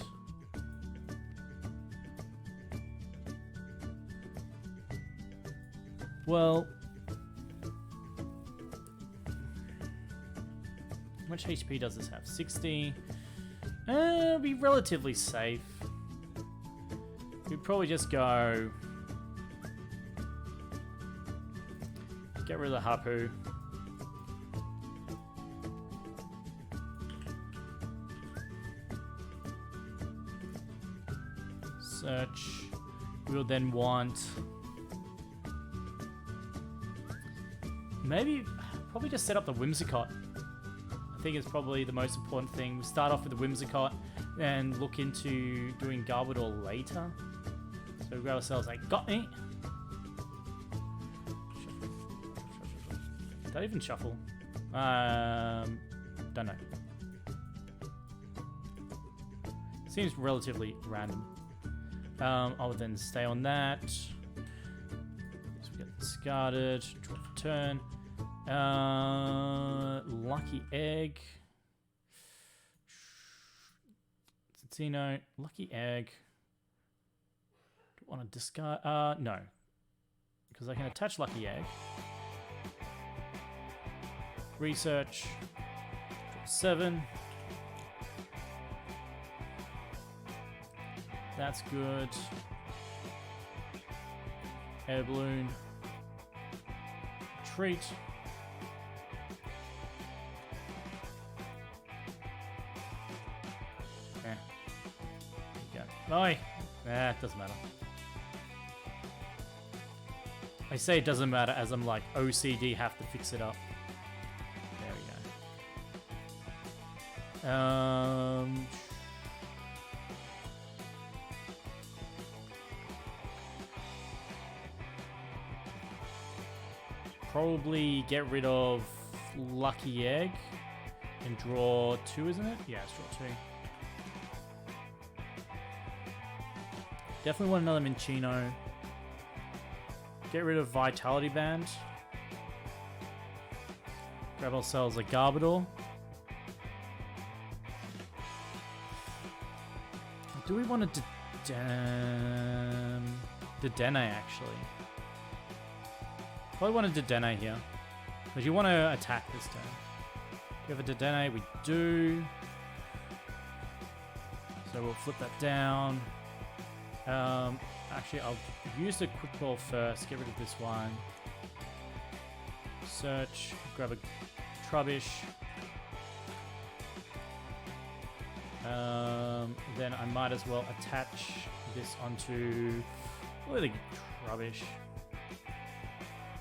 Well, how much HP does this have? 60. It'll be relatively safe. We'd probably just go. Get rid of the Hapu. Search. We'll then want. Maybe. Probably just set up the Whimsicott. I think it's probably the most important thing. We start off with the Whimsicott and look into doing Garbodor later. So we got ourselves like, got me. Did I even shuffle? Don't know. Seems relatively random. I would then stay on that. So we get discarded. Draw for turn. Lucky egg. Tino, lucky egg. Do I want to discard? No. Because I can attach lucky egg. Research. Draw 7. That's good. Air balloon. Treat. Okay. There you go. Oi! Nah, it doesn't matter. I say it doesn't matter as I'm like OCD, have to fix it up. There we go. Probably get rid of lucky egg and draw 2, isn't it? Yeah, let's draw 2. Definitely want another Minchino. Get rid of Vitality Band. Grab ourselves a Garbodor. Do we want to Dedenne actually? Probably want a Dedenne here. Because you want to attack this turn. Do you have a Dedenne? We do. So we'll flip that down. Actually, I'll use the quick ball first. Get rid of this one. Search. Grab a Trubbish. Then I might as well attach this onto... What the Trubbish?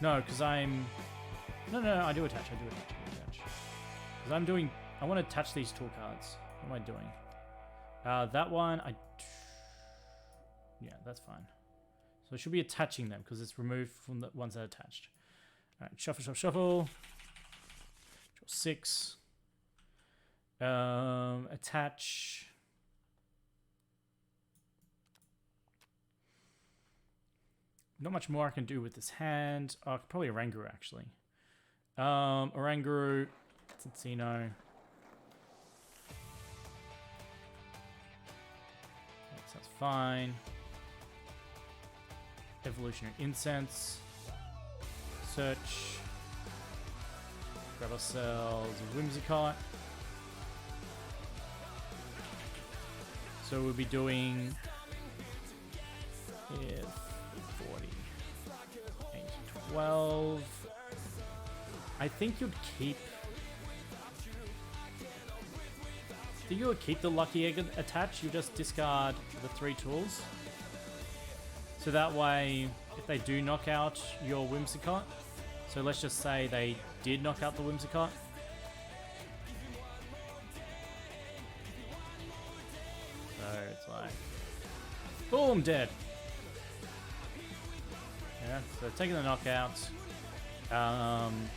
No, because I'm... No, I do attach. Because I'm doing... I want to attach these tool cards. What am I doing? That one, yeah, that's fine. So I should be attaching them because it's removed from the ones that are attached. Alright, shuffle. Draw 6. Attach. Not much more I can do with this hand. Oh, probably Oranguru, actually. Oranguru, Titsino. That's fine. Evolutionary Incense. Search. Grab ourselves a Whimsicott. So we'll be doing 40, 8, 12. I think you'd keep. The lucky egg attached. You just discard the 3 tools. So that way, if they do knock out your Whimsicott, so let's just say they did knock out the Whimsicott. So it's like, boom, dead. Yeah, so taking the knockouts. And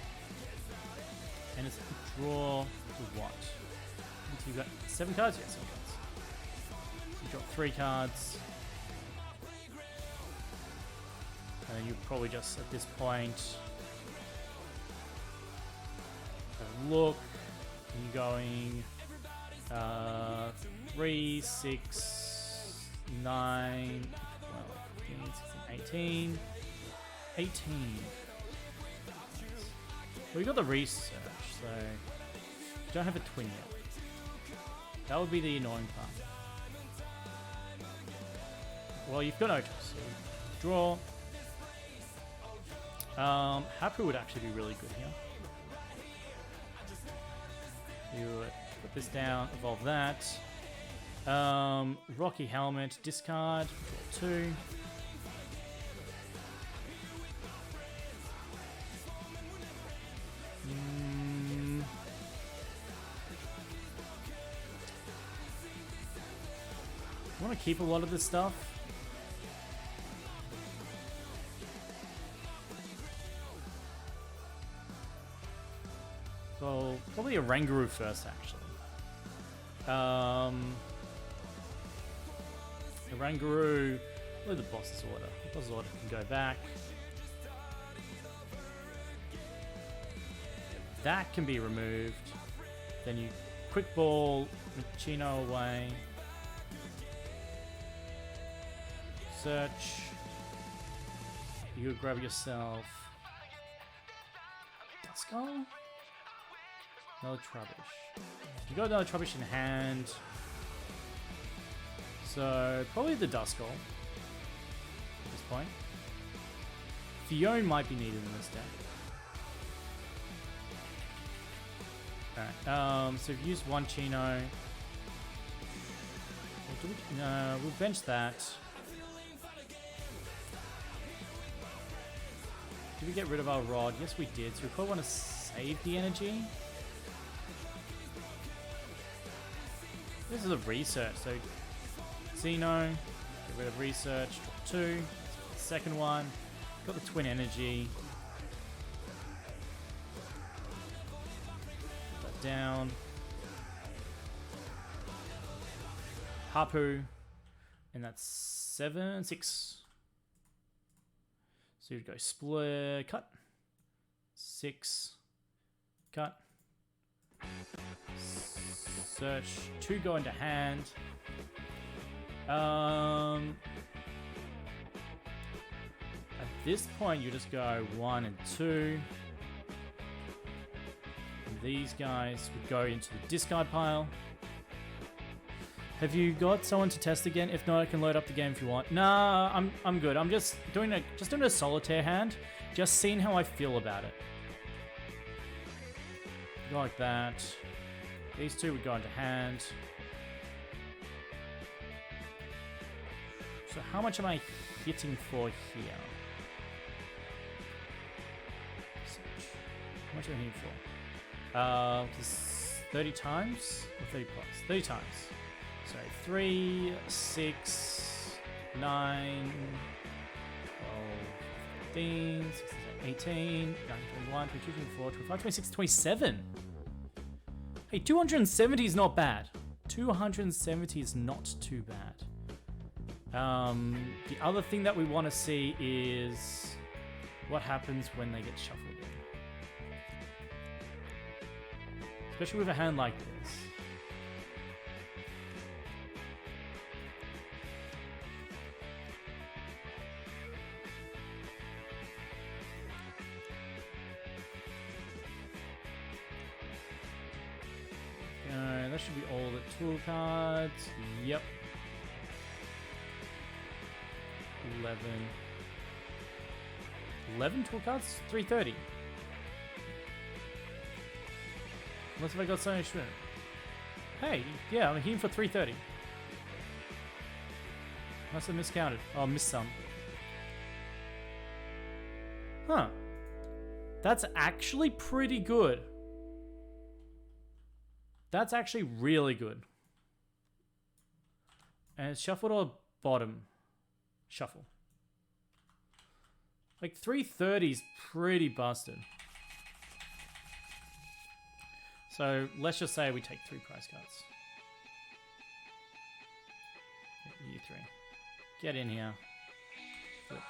it's draw to what? You've got 7 cards? Yes, 7 cards. You drop 3 cards. And you probably just, at this point, have a look. You're going 3, 6, 9, 12, 15, 16, 18. 18. Well, you got the research, so you don't have a twin yet. That would be the annoying part. Well, you've got Otis, so draw. Hapu would actually be really good here. You would put this down, evolve that. Rocky Helmet, discard, draw 2. I want to keep a lot of this stuff. So probably a Oranguru first, actually. Oranguru. Look at the boss's order. The boss's order can go back. That can be removed. Then you quick ball Machino away. Search. You grab yourself. Duskull? Another Trubbish. You got another Trubbish in hand. So, probably the Duskull at this point. Fione might be needed in this deck. Alright, so we've used one Chino. We'll bench that. Did we get rid of our rod? Yes, we did. So we probably want to save the energy. This is a research, so Xeno, get rid of research, drop 2. Second one, got the twin energy. Put that down. Hapu, and that's 6. So you'd go split, cut, 6, cut, search, 2 go into hand. At this point, you just go 1 and 2. And these guys would go into the discard pile. Have you got someone to test again? If not, I can load up the game if you want. Nah, I'm good. I'm just doing a solitaire hand, just seeing how I feel about it. Go like that. These 2 would go into hand. So how much am I hitting for here? How much am I hitting for? 30 times? Or 30 plus? 30 times. So 3, 6, 9, 12, 15, 16, 18, 21, 22, 24, 25, 26, 27. Hey, 270 is not bad. 270 is not too bad. The other thing that we want to see is what happens when they get shuffled in. Especially with a hand like this. That should be all the tool cards. Yep. 11 tool cards? 330. Unless if I got so much shrimp. Hey, yeah, I'm hitting for 330. Must have miscounted. Oh, missed some. Huh. That's actually pretty good. That's actually really good. And it's shuffled or bottom? Shuffle. Like 330 is pretty busted. So let's just say we take 3 prize cards. You 3. Get in here. Flip.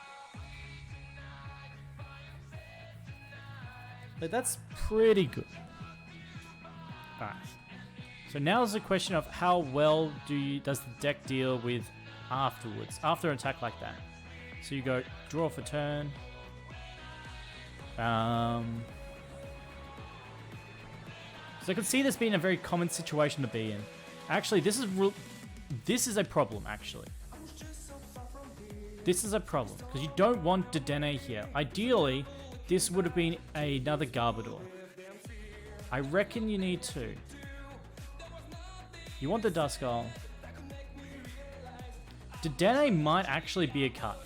Like that's pretty good. Alright. So now is the question of how well does the deck deal with afterwards, after an attack like that. So you go draw for turn. So I could see this being a very common situation to be in. Actually, this is a problem, actually. This is a problem, because you don't want Dedenne here. Ideally, this would have been another Garbodor. I reckon you need 2. You want the Duskull. Dedenne might actually be a cut.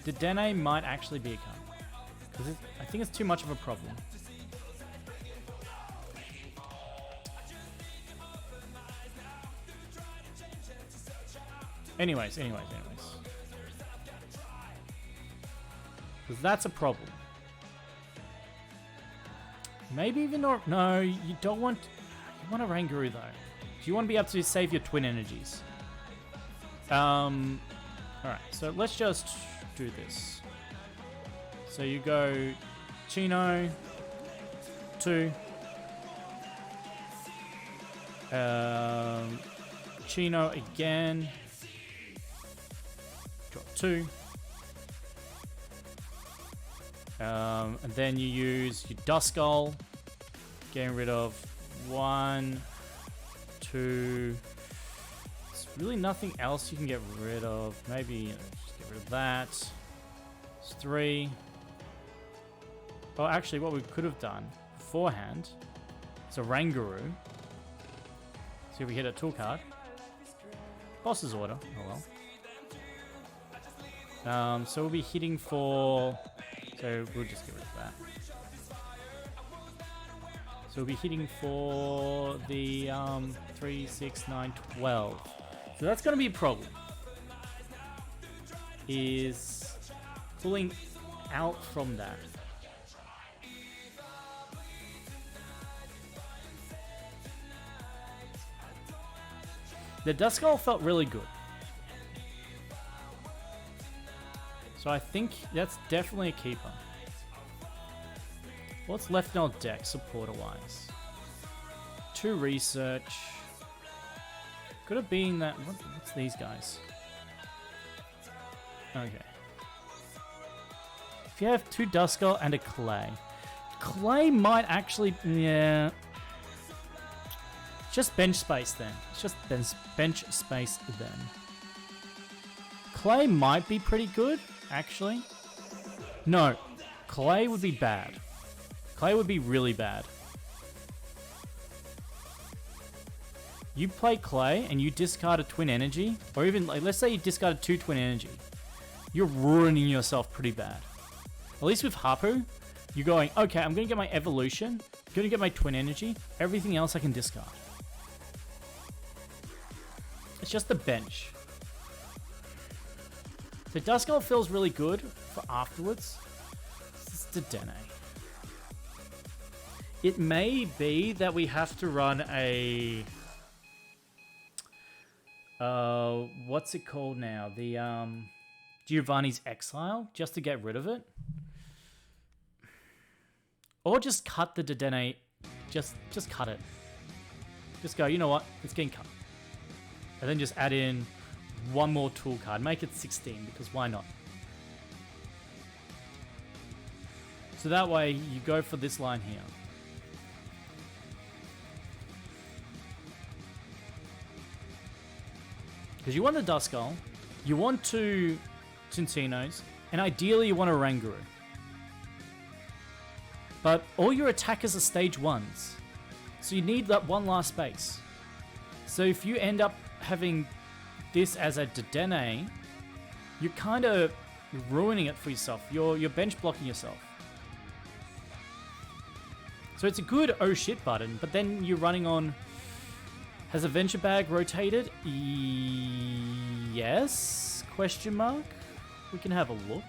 Dedenne might actually be a cut. Because I think it's too much of a problem. Anyways. Because that's a problem. Maybe even not. No, you don't want... You want a Ranguru though. You want to be able to save your twin energies. Alright, so let's just do this. So you go Chino, 2. Chino again. Drop 2. And then you use your Duskull, getting rid of 1, 2. There's really nothing else you can get rid of. Maybe just get rid of that. It's 3. Oh, actually, what we could have done beforehand is a Rangaroo. See if we hit a tool card. Boss's order. Oh well. So we'll be hitting for. So we'll just get rid of that. So we'll be hitting for the 3, 6, 9, 12. So that's going to be a problem. Is pulling out from that. The Duskull felt really good. So I think that's definitely a keeper. What's left in our deck, supporter-wise? 2 research. Could have been that... What's these guys? Okay. If you have 2 Duskull and a Clay. Clay might actually... Yeah... Just bench space then. It's just bench space then. Clay might be pretty good, actually. No, Clay would be bad. Clay would be really bad. You play Clay and you discard a Twin Energy, or even, like, let's say you discarded 2 Twin Energy. You're ruining yourself pretty bad. At least with Hapu, you're going, okay, I'm going to get my Evolution, I'm going to get my Twin Energy, everything else I can discard. It's just the bench. The Duskull feels really good for afterwards. This is Dedenne. It may be that we have to run a... what's it called now? The Giovanni's Exile, just to get rid of it. Or just cut the Dedenne. Just cut it. Just go, you know what? It's getting cut. And then just add in 1 more tool card. Make it 16, because why not? So that way, you go for this line here. Because you want the Duskull, you want 2 Cintinos, and ideally you want a Rangaroo. But all your attackers are stage 1s. So you need that one last space. So if you end up having this as a Dedenne, you're kind of ruining it for yourself. You're bench blocking yourself. So it's a good oh shit button, but then you're running on... Has a Venture Bag rotated? Yes? Question mark? We can have a look.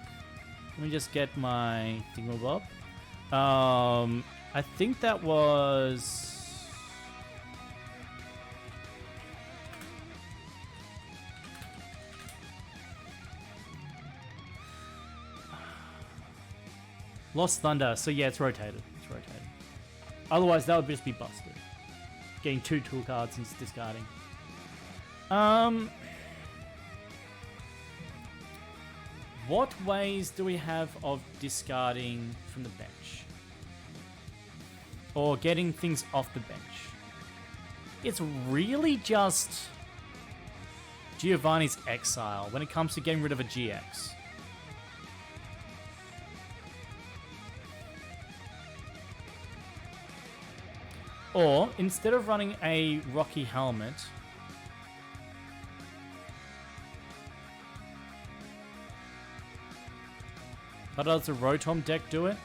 Let me just get my thingamabob. I think that was... Lost Thunder. So yeah, it's rotated. It's rotated. Otherwise, that would just be busted. Getting 2 tool cards and discarding. What ways do we have of discarding from the bench? Or getting things off the bench? It's really just Giovanni's Exile when it comes to getting rid of a GX. Or, instead of running a Rocky Helmet, how does the Rotom deck do it?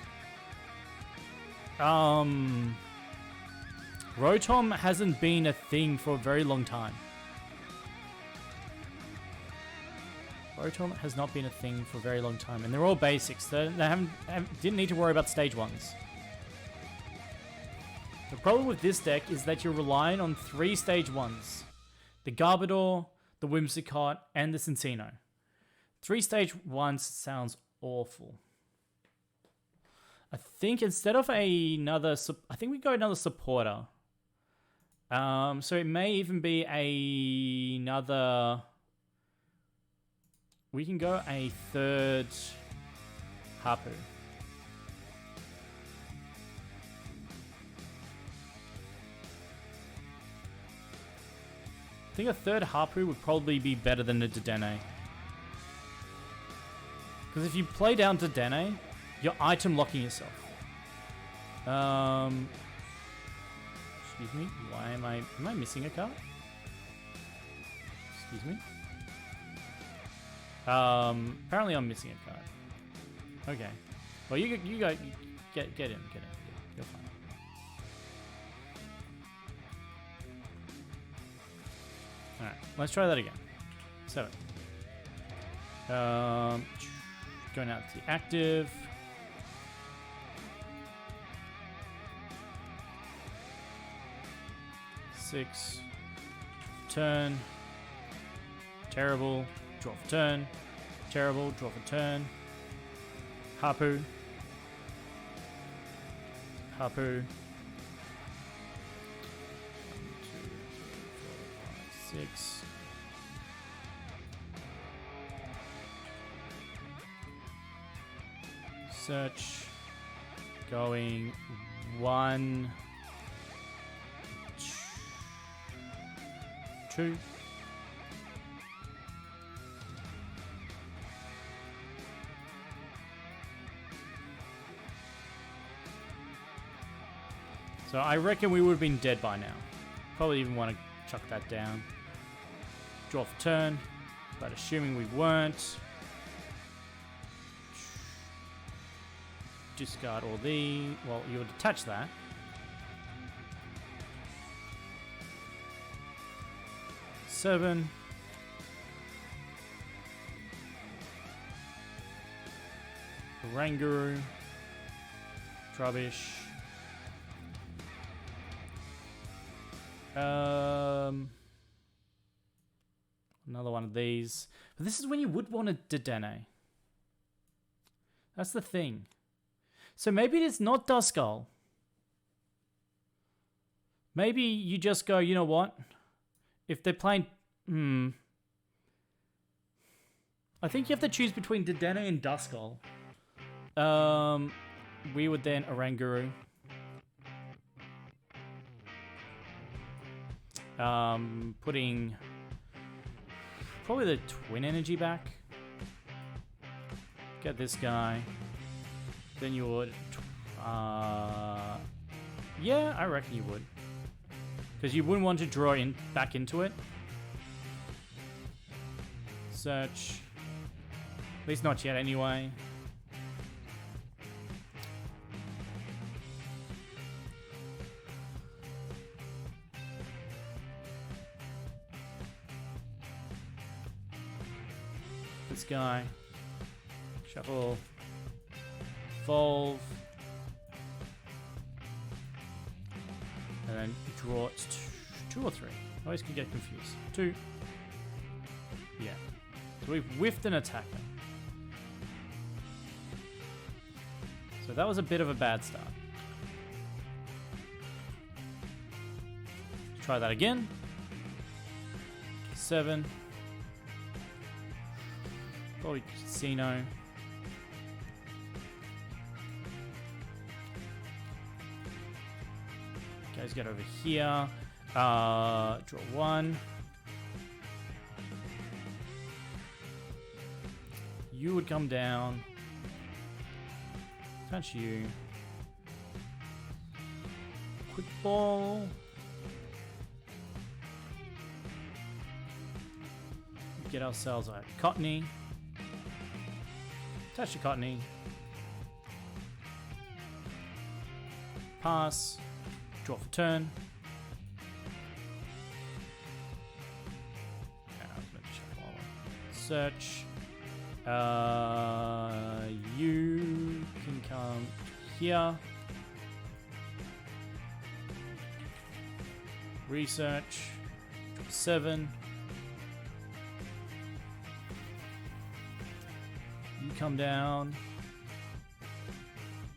Rotom hasn't been a thing for a very long time. Rotom has not been a thing for a very long time, and they're all basics. They didn't need to worry about stage 1s. The problem with this deck is that you're relying on 3 stage 1s. The Garbodor, the Whimsicott, and the Cincino. 3-stage ones sounds awful. I think instead of another, I think we go another supporter. So it may even be another. We can go a third Hapu. I think a third Hapu would probably be better than a Dedenne. Because if you play down Dedenne, you're item locking yourself. Excuse me, why am I missing a card? Excuse me. Apparently I'm missing a card. Okay. Well, you go, get in. You're fine. Alright, let's try that again. 7. Going out to the active. Six. Turn. Terrible. Draw for turn. Terrible. Draw for turn. Hapu. Hapu. 1, 2, 3, 4, 5, 6. Search. Going 1, 2. So I reckon we would have been dead by now. Probably even want to chuck that down. Draw for turn, but assuming we weren't. Discard all the... Well, you would attach that. Seven. Oranguru. Trubbish. Another one of these. But this is when you would want a Dedenne. That's the thing. So maybe it is not Duskull. Maybe you just go, you know what? If they're playing... I think you have to choose between Dedenne and Duskull. We would then Oranguru. Putting probably the twin energy back. Get this guy. Then you would. Yeah, I reckon you would. Because you wouldn't want to draw in back into it. Search. At least not yet, anyway. This guy. Shuffle. Evolve. And then draw 2 or 3. I always can get confused. 2. Yeah. So we've whiffed an attacker. So that was a bit of a bad start. Let's try that again. 7. Probably Casino. Guys, get over here. Draw 1. You would come down. Touch you. Quick ball. Get ourselves a Cottony. Touch the Cottony. Pass. Draw for turn. I was meant to shuffle all one. Search. You can come here. Research. Draw 7. come down.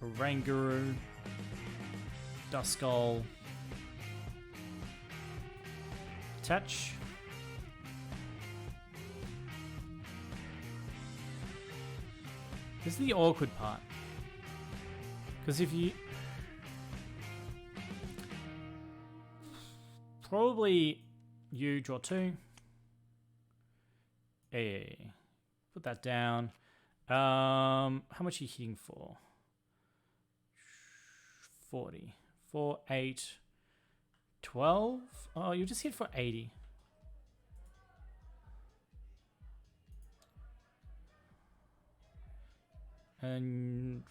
Oranguru. Duskull. Attach. This is the awkward part. Because if you... Probably you draw 2. Hey, put that down. How much are you hitting for? 40. 4, 8, 12? Oh, you just hit for 80. And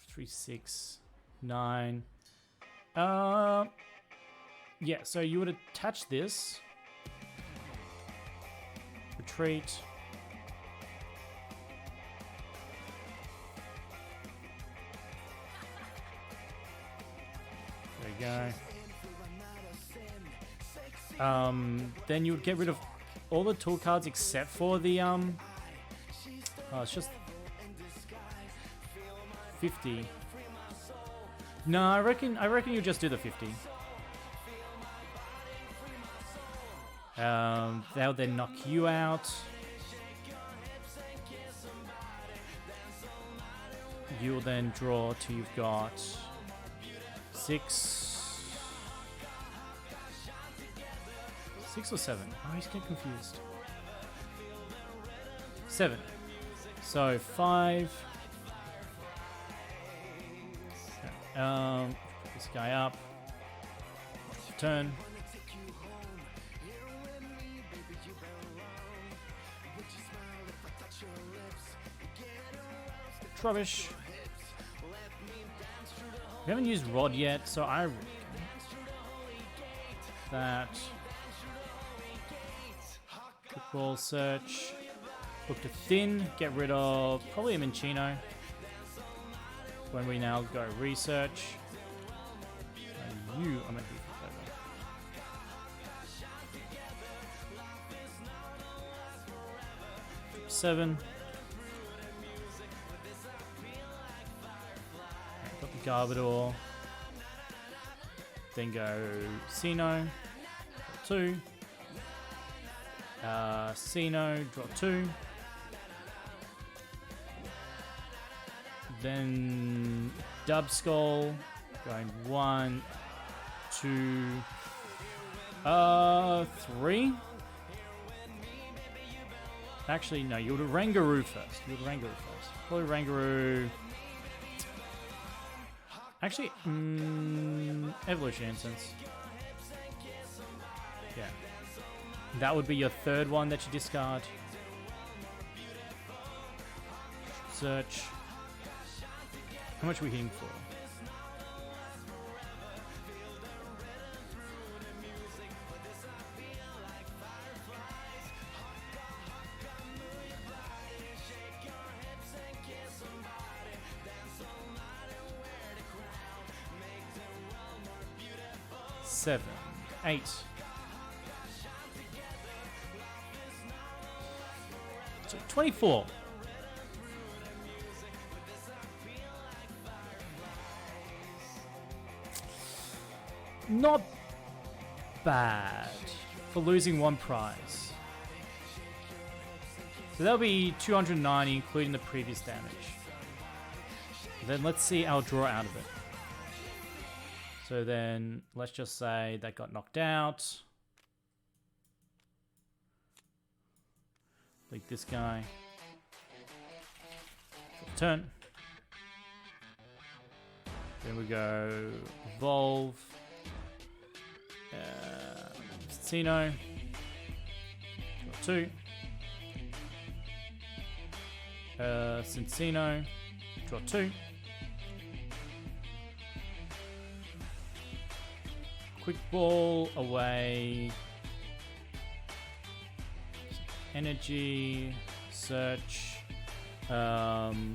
3, 6, 9. Yeah, so you would attach this. Retreat. There you go. Then you would get rid of all the tool cards except for the oh, it's just 50. No, I reckon you just do the 50. They'll then knock you out. You'll then draw till you've got 6. 6 or 7? I always get confused. 7. So 5. This guy up. Turn. Rubbish. We haven't used Rod yet, so I reckon that Football search. Look to thin, get rid of probably a Minchino. When we now go research. You are meant to be over. 7. Got the Garbodor. Then go Sino. Draw 2. Sino, draw 2. Then Dubskull. Going 1, 2, 3. Actually, no, you would Rangaroo first. Probably Rangaroo. Actually, Evolution Instance. Yeah. That would be your third one that you discard. Search. How much are we hitting for? Seven, 8. So 24. Not bad for losing one prize. So that'll be 290, including the previous damage. Then let's see our draw out of it. So then, let's just say that got knocked out. Like this guy. Turn. Then we go Evolve. Sino. Draw 2. Cincino. Draw 2. Quick ball away. Energy. Search. Grab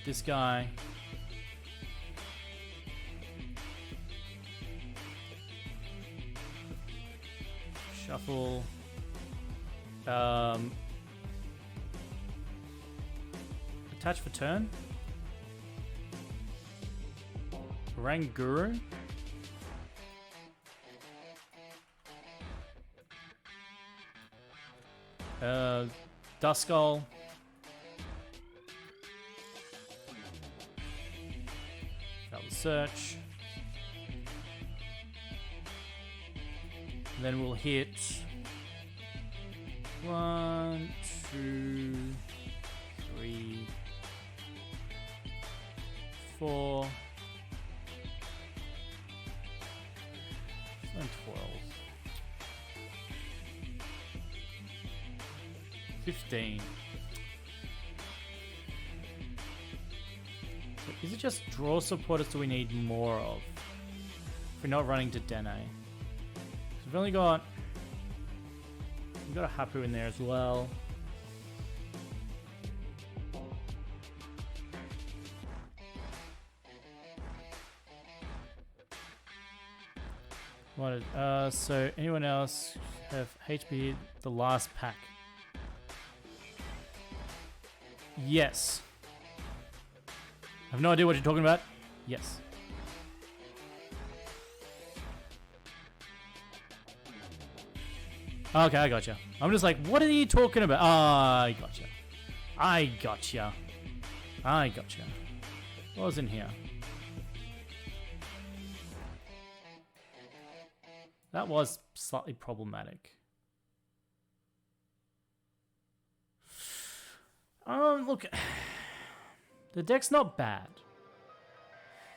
this guy. Shuffle. Attach for turn. Ranguru. Duskull. That was search. And then we'll hit 1, 2, 3, 4, and 12. 15. So is it just draw supporters do we need more of? If we're not running to Dene. We've only got... We've got a Hapu in there as well. What? So anyone else have HP the last pack? Yes. I have no idea what you're talking about. Yes. Okay, I gotcha. I'm just like, what are you talking about? I gotcha. I gotcha. I gotcha. What was in here? That was slightly problematic. Look, the deck's not bad.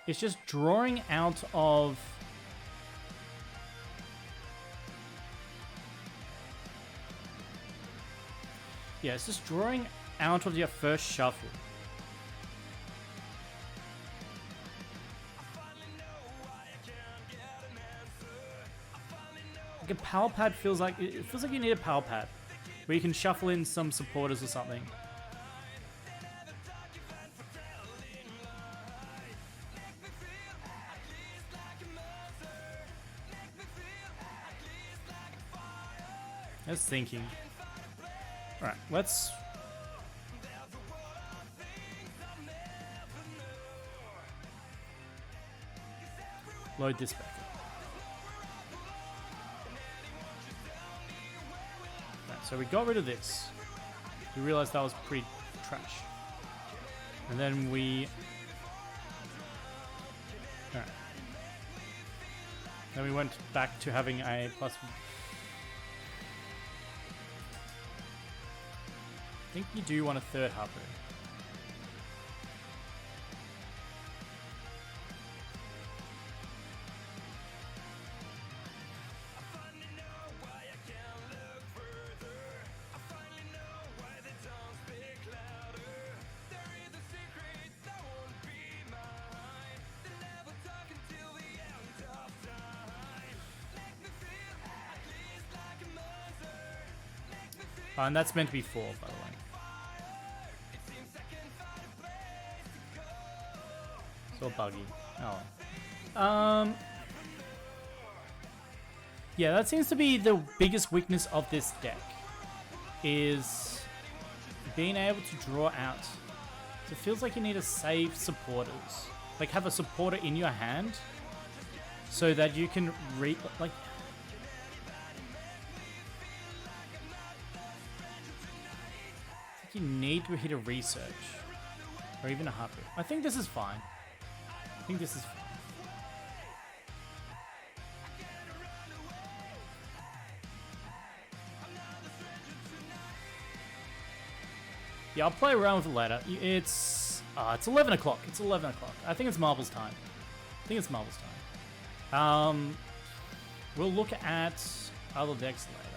It's just drawing out of... Yeah, it's just drawing out of your first shuffle. Like a power pad feels like... It feels like you need a power pad. Where you can shuffle in some supporters or something. I was thinking. Alright, let's... load this back up. Right, so we got rid of this. We realized that was pretty trash. And then we... Alright. Then we went back to having a plus... I think you do want a third Hapu. And that's meant to be 4, by the way. So buggy. Oh. Yeah, that seems to be the biggest weakness of this deck. Is being able to draw out. So it feels like you need to save supporters. Like have a supporter in your hand. So that you can like... You need to hit a research or even a Hapu. I think this is fine. I think this is fine. Yeah, I'll play around with it later. It's 11 o'clock. It's 11 o'clock. I think it's Marbles time. I think it's Marbles time. We'll look at other decks